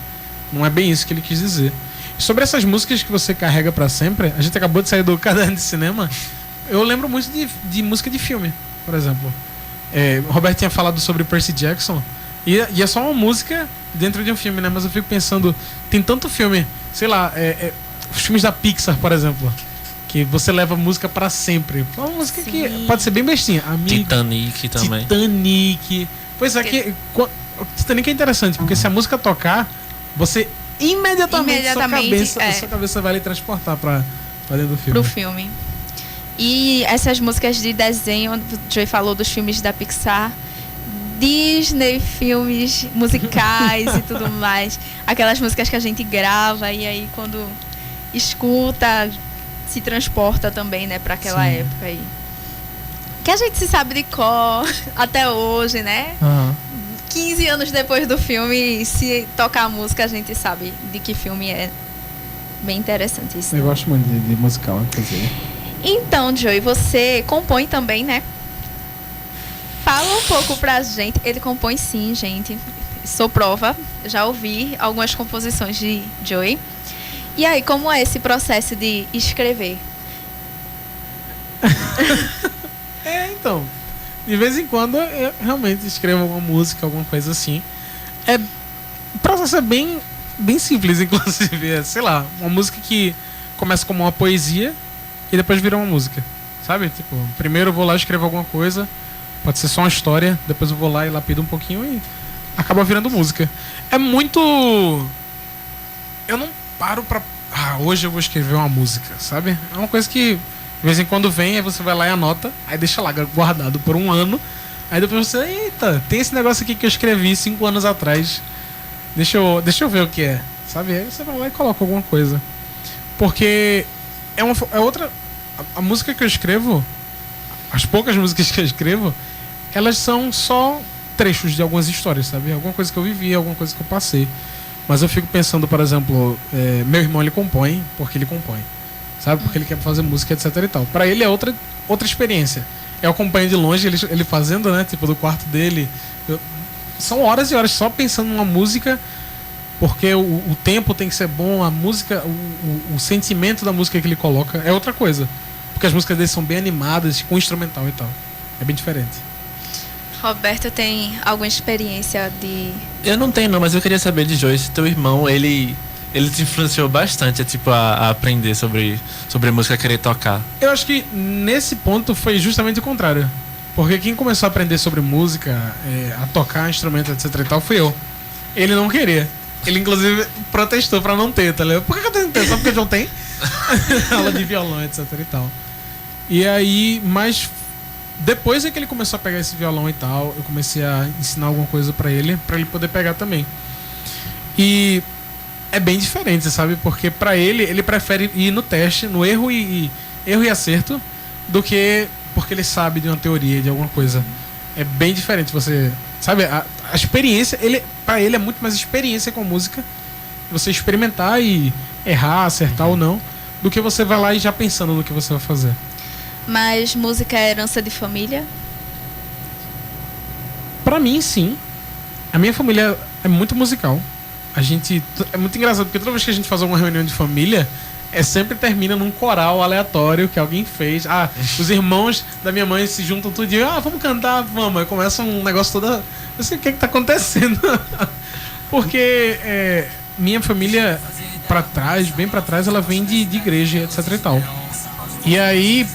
não é bem isso que ele quis dizer. E sobre essas músicas que você carrega pra sempre, a gente acabou de sair do caderno de cinema, eu lembro muito de música de filme, por exemplo. O Roberto tinha falado sobre Percy Jackson, e é só uma música dentro de um filme, né? Mas eu fico pensando, tem tanto filme, sei lá, os filmes da Pixar, por exemplo, que você leva música pra sempre. Uma música que pode ser bem bestinha. Titanic também. Titanic. Pois é, que Titanic é interessante, porque se a música tocar, você imediatamente sua cabeça vai lhe transportar pra dentro do filme. Pro filme. E essas músicas de desenho, o Joey falou dos filmes da Pixar, Disney, filmes musicais e tudo mais. Aquelas músicas que a gente grava e aí quando escuta, se transporta também, né, pra aquela época aí. Que a gente se sabe de cor até hoje, né? 15 anos depois do filme, se tocar a música, a gente sabe de que filme é. Bem interessante isso. Eu gosto muito de musical, inclusive. Então, Joey, você compõe também, né? Fala um pouco pra gente. Ele compõe sim, gente. Sou prova. Já ouvi algumas composições de Joey. E aí, como é esse processo de escrever? Então, de vez em quando eu realmente escrevo alguma música, alguma coisa assim. O processo é bem simples, inclusive. É, sei lá, uma música que começa como uma poesia e depois vira uma música, sabe? Tipo, primeiro eu vou lá e escrevo alguma coisa, pode ser só uma história, depois eu vou lá e lapido um pouquinho e acaba virando música. É muito... Eu não paro pra... hoje eu vou escrever uma música, sabe? É uma coisa que de vez em quando vem, aí você vai lá e anota, aí deixa lá guardado por um ano, aí depois você, eita, tem esse negócio aqui que eu escrevi 5 anos atrás, deixa eu ver o que é, sabe? Aí você vai lá e coloca alguma coisa. Porque é outra... A música que eu escrevo, as poucas músicas que eu escrevo, elas são só trechos de algumas histórias, sabe? Alguma coisa que eu vivi, alguma coisa que eu passei. Mas eu fico pensando, por exemplo, meu irmão, ele compõe porque ele compõe, sabe? Porque ele quer fazer música, etc e tal. Pra ele é outra experiência. Eu acompanho de longe ele fazendo, né? Tipo, do quarto dele. São horas e horas só pensando numa música, porque o tempo tem que ser bom, a música, o sentimento da música que ele coloca é outra coisa. Porque as músicas dele são bem animadas, com instrumental e tal. É bem diferente. Roberto tem alguma experiência de... Eu não tenho não, mas eu queria saber de Joey, se teu irmão, ele te influenciou bastante, tipo, a aprender sobre música, querer tocar. Eu acho que nesse ponto foi justamente o contrário. Porque quem começou a aprender sobre música, a tocar instrumento, etc e tal, fui eu. Ele não queria. Ele, inclusive, protestou pra não ter, tá ligado? Por que eu tenho que ter? Só porque eu não tenho? Aula de violão, etc e tal. E aí, mas depois é que ele começou a pegar esse violão e tal, eu comecei a ensinar alguma coisa pra ele poder pegar também. E é bem diferente, sabe? Porque pra ele prefere ir no teste, no erro e acerto, do que porque ele sabe de uma teoria, de alguma coisa. É bem diferente, você... Sabe, a experiência, pra ele é muito mais experiência com música, você experimentar e errar, acertar ou não, do que você vai lá e já pensando no que você vai fazer. Mas música é herança de família? Pra mim, sim. A minha família é muito musical. É muito engraçado, porque toda vez que a gente faz alguma reunião de família, sempre termina num coral aleatório que alguém fez. Os irmãos da minha mãe se juntam todo dia. Vamos cantar, vamos. Aí começa um negócio todo... Eu sei o que tá acontecendo. Porque minha família, bem pra trás, ela vem de igreja, etc e tal. E aí,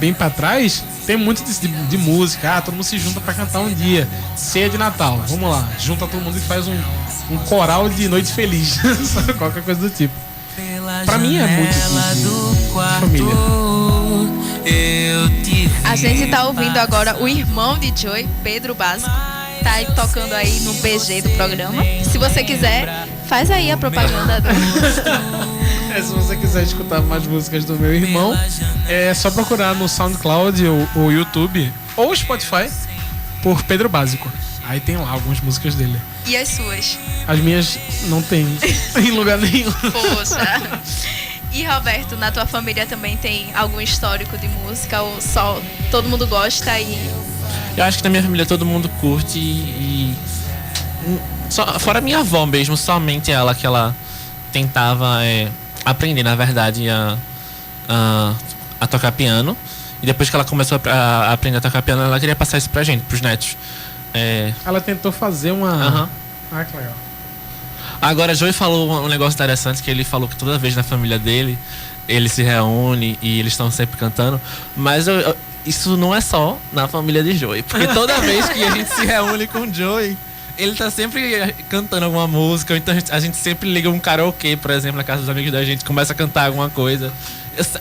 bem pra trás, tem muito de música. Todo mundo se junta pra cantar um dia. Ceia de Natal, vamos lá. Junta todo mundo e faz um coral de noite feliz. Qualquer coisa do tipo. Pra mim é muito família. A gente tá ouvindo agora o irmão de Joey, Pedro Básico. Tá aí tocando aí no BG do programa. Se você quiser, faz aí a propaganda do... Se você quiser escutar mais músicas do meu irmão, é só procurar no SoundCloud ou YouTube ou Spotify por Pedro Básico. Aí tem lá algumas músicas dele. E as suas? As minhas não tem em lugar nenhum. Poxa. E Roberto, na tua família também tem algum histórico de música ou só todo mundo gosta e... Eu acho que na minha família todo mundo curte fora minha avó mesmo, somente ela que ela tentava aprender, na verdade, a tocar piano. E depois que ela começou a aprender a tocar piano, ela queria passar isso pra gente, pros netos. Ela tentou fazer uma... que legal. Agora, Joey falou um negócio interessante, que ele falou que toda vez na família dele, ele se reúne e eles estão sempre cantando. Mas isso não é só na família de Joey. Porque toda vez que a gente se reúne com o Joey, ele tá sempre cantando alguma música. Ou então a gente sempre liga um karaokê, por exemplo, na casa dos amigos da gente, começa a cantar alguma coisa.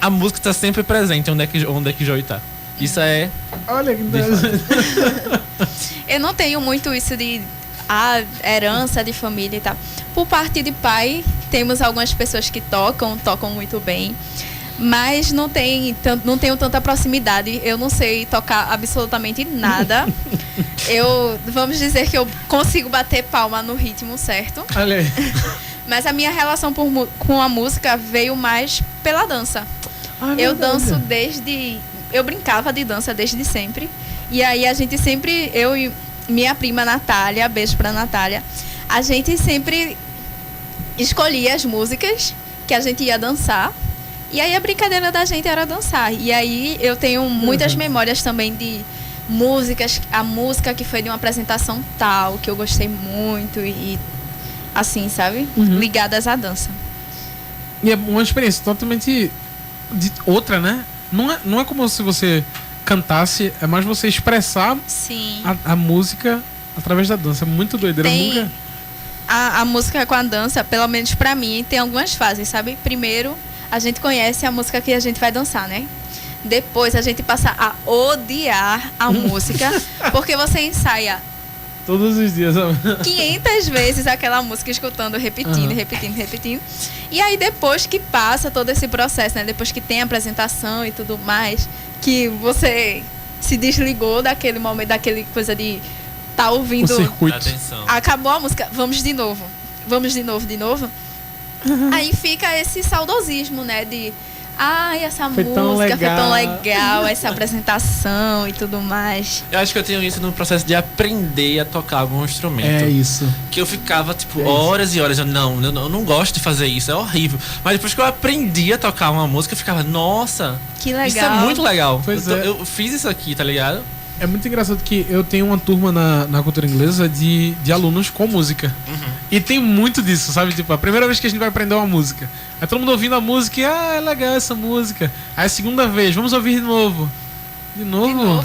A música tá sempre presente onde é que Joey tá. Isso é... Olha que interessante. Eu não tenho muito isso de herança de família e tal. Por parte de pai, temos algumas pessoas que tocam muito bem, mas não tenho tanta proximidade. Eu não sei tocar absolutamente nada. Vamos dizer que eu consigo bater palma no ritmo certo. Olha aí. Mas a minha relação com a música veio mais pela dança. Eu danço eu brincava de dança desde sempre. E aí a gente sempre, eu e minha prima Natália, beijo pra Natália, a gente sempre escolhia as músicas que a gente ia dançar. E aí a brincadeira da gente era dançar. E aí eu tenho muitas memórias também de músicas, a música que foi de uma apresentação tal, que eu gostei muito e assim, sabe? Ligadas à dança. E é uma experiência totalmente outra, né? Não é como se você cantasse, é mais você expressar a música através da dança. É muito doideira. Tem a música com a dança, pelo menos pra mim, tem algumas fases, sabe? Primeiro, a gente conhece a música que a gente vai dançar, né? Depois a gente passa a odiar a música, porque você ensaia todos os dias 500 vezes aquela música, escutando, repetindo. E aí depois que passa todo esse processo, né? Depois que tem a apresentação e tudo mais, que você se desligou daquele momento, daquele coisa de tá ouvindo, o circuito. Acabou a música, vamos de novo. Aí fica esse saudosismo, né? De essa foi música foi tão legal, essa apresentação e tudo mais. Eu acho que eu tenho isso no processo de aprender a tocar algum instrumento. É isso. Que eu ficava, horas e horas. Eu não gosto de fazer isso, é horrível. Mas depois que eu aprendi a tocar uma música, eu ficava, nossa, que legal. Isso é muito legal. Eu fiz isso aqui, tá ligado? É muito engraçado que eu tenho uma turma na cultura inglesa de alunos com música. E tem muito disso, sabe? Tipo, a primeira vez que a gente vai aprender uma música, aí todo mundo ouvindo a música e, é legal essa música. Aí a segunda vez, vamos ouvir de novo. De novo?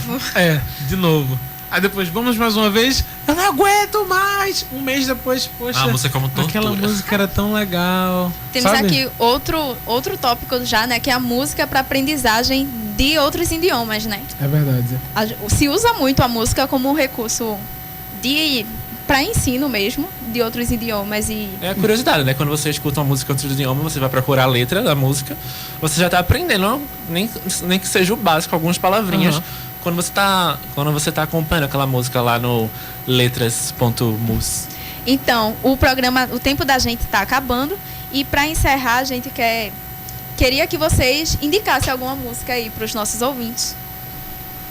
De novo. Aí depois, vamos mais uma vez, eu não aguento mais. Um mês depois, poxa, a música como tortura. Aquela música era tão legal. Temos sabe? aqui outro tópico já, né? Que é a música para aprendizagem de outros idiomas, né? É verdade. Se usa muito a música como um recurso para ensino mesmo de outros idiomas e... É a curiosidade, né? Quando você escuta uma música em outro idioma, você vai procurar a letra da música, você já tá aprendendo, nem que seja o básico, algumas palavrinhas. Quando você tá acompanhando aquela música lá no letras.mus. Então, o tempo da gente tá acabando e para encerrar a gente queria que vocês indicassem alguma música aí para os nossos ouvintes.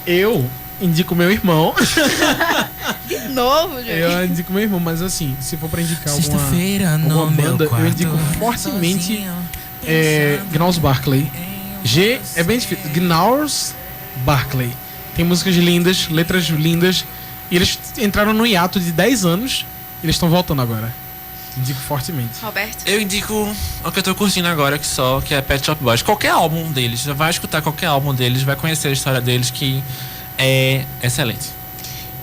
Eu indico meu irmão. De novo, gente. Eu indico meu irmão, mas assim, se for para indicar alguma banda, eu indico fortemente Gnarls Barkley. É bem difícil. Gnarls Barkley. Tem músicas lindas, letras lindas. E eles entraram no hiato de 10 anos. Eles estão voltando agora. Indico fortemente. Roberto? Eu indico o que eu tô curtindo agora, que é Pet Shop Boys. Qualquer álbum deles, vai escutar qualquer álbum deles, vai conhecer a história deles, que é excelente.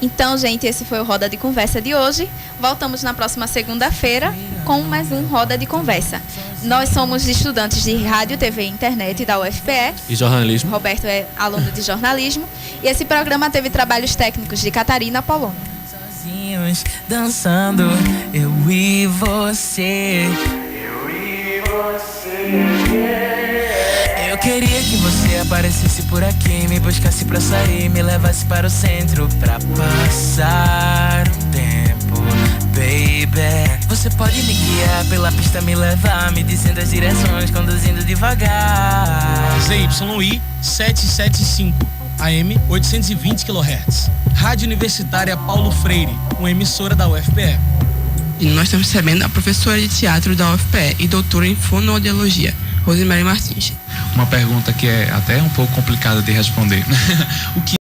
Então, gente, esse foi o Roda de Conversa de hoje. Voltamos na próxima segunda-feira com mais um Roda de Conversa. Nós somos estudantes de Rádio, TV e Internet da UFPE. E jornalismo. Roberto é aluno de jornalismo. E esse programa teve trabalhos técnicos de Catarina Polônia. Sozinhos, dançando, eu e você. Eu queria que você aparecesse por aqui, me buscasse pra sair, me levasse para o centro pra passar um tempo, baby. Você pode me guiar pela pista, me levar, me dizendo as direções, conduzindo devagar. ZYI 775, AM 820 kHz. Rádio Universitária Paulo Freire, uma emissora da UFPE. E nós estamos recebendo a professora de teatro da UFPE e doutora em fonoaudiologia, Rosemary Martins. Uma pergunta que é até um pouco complicada de responder. O que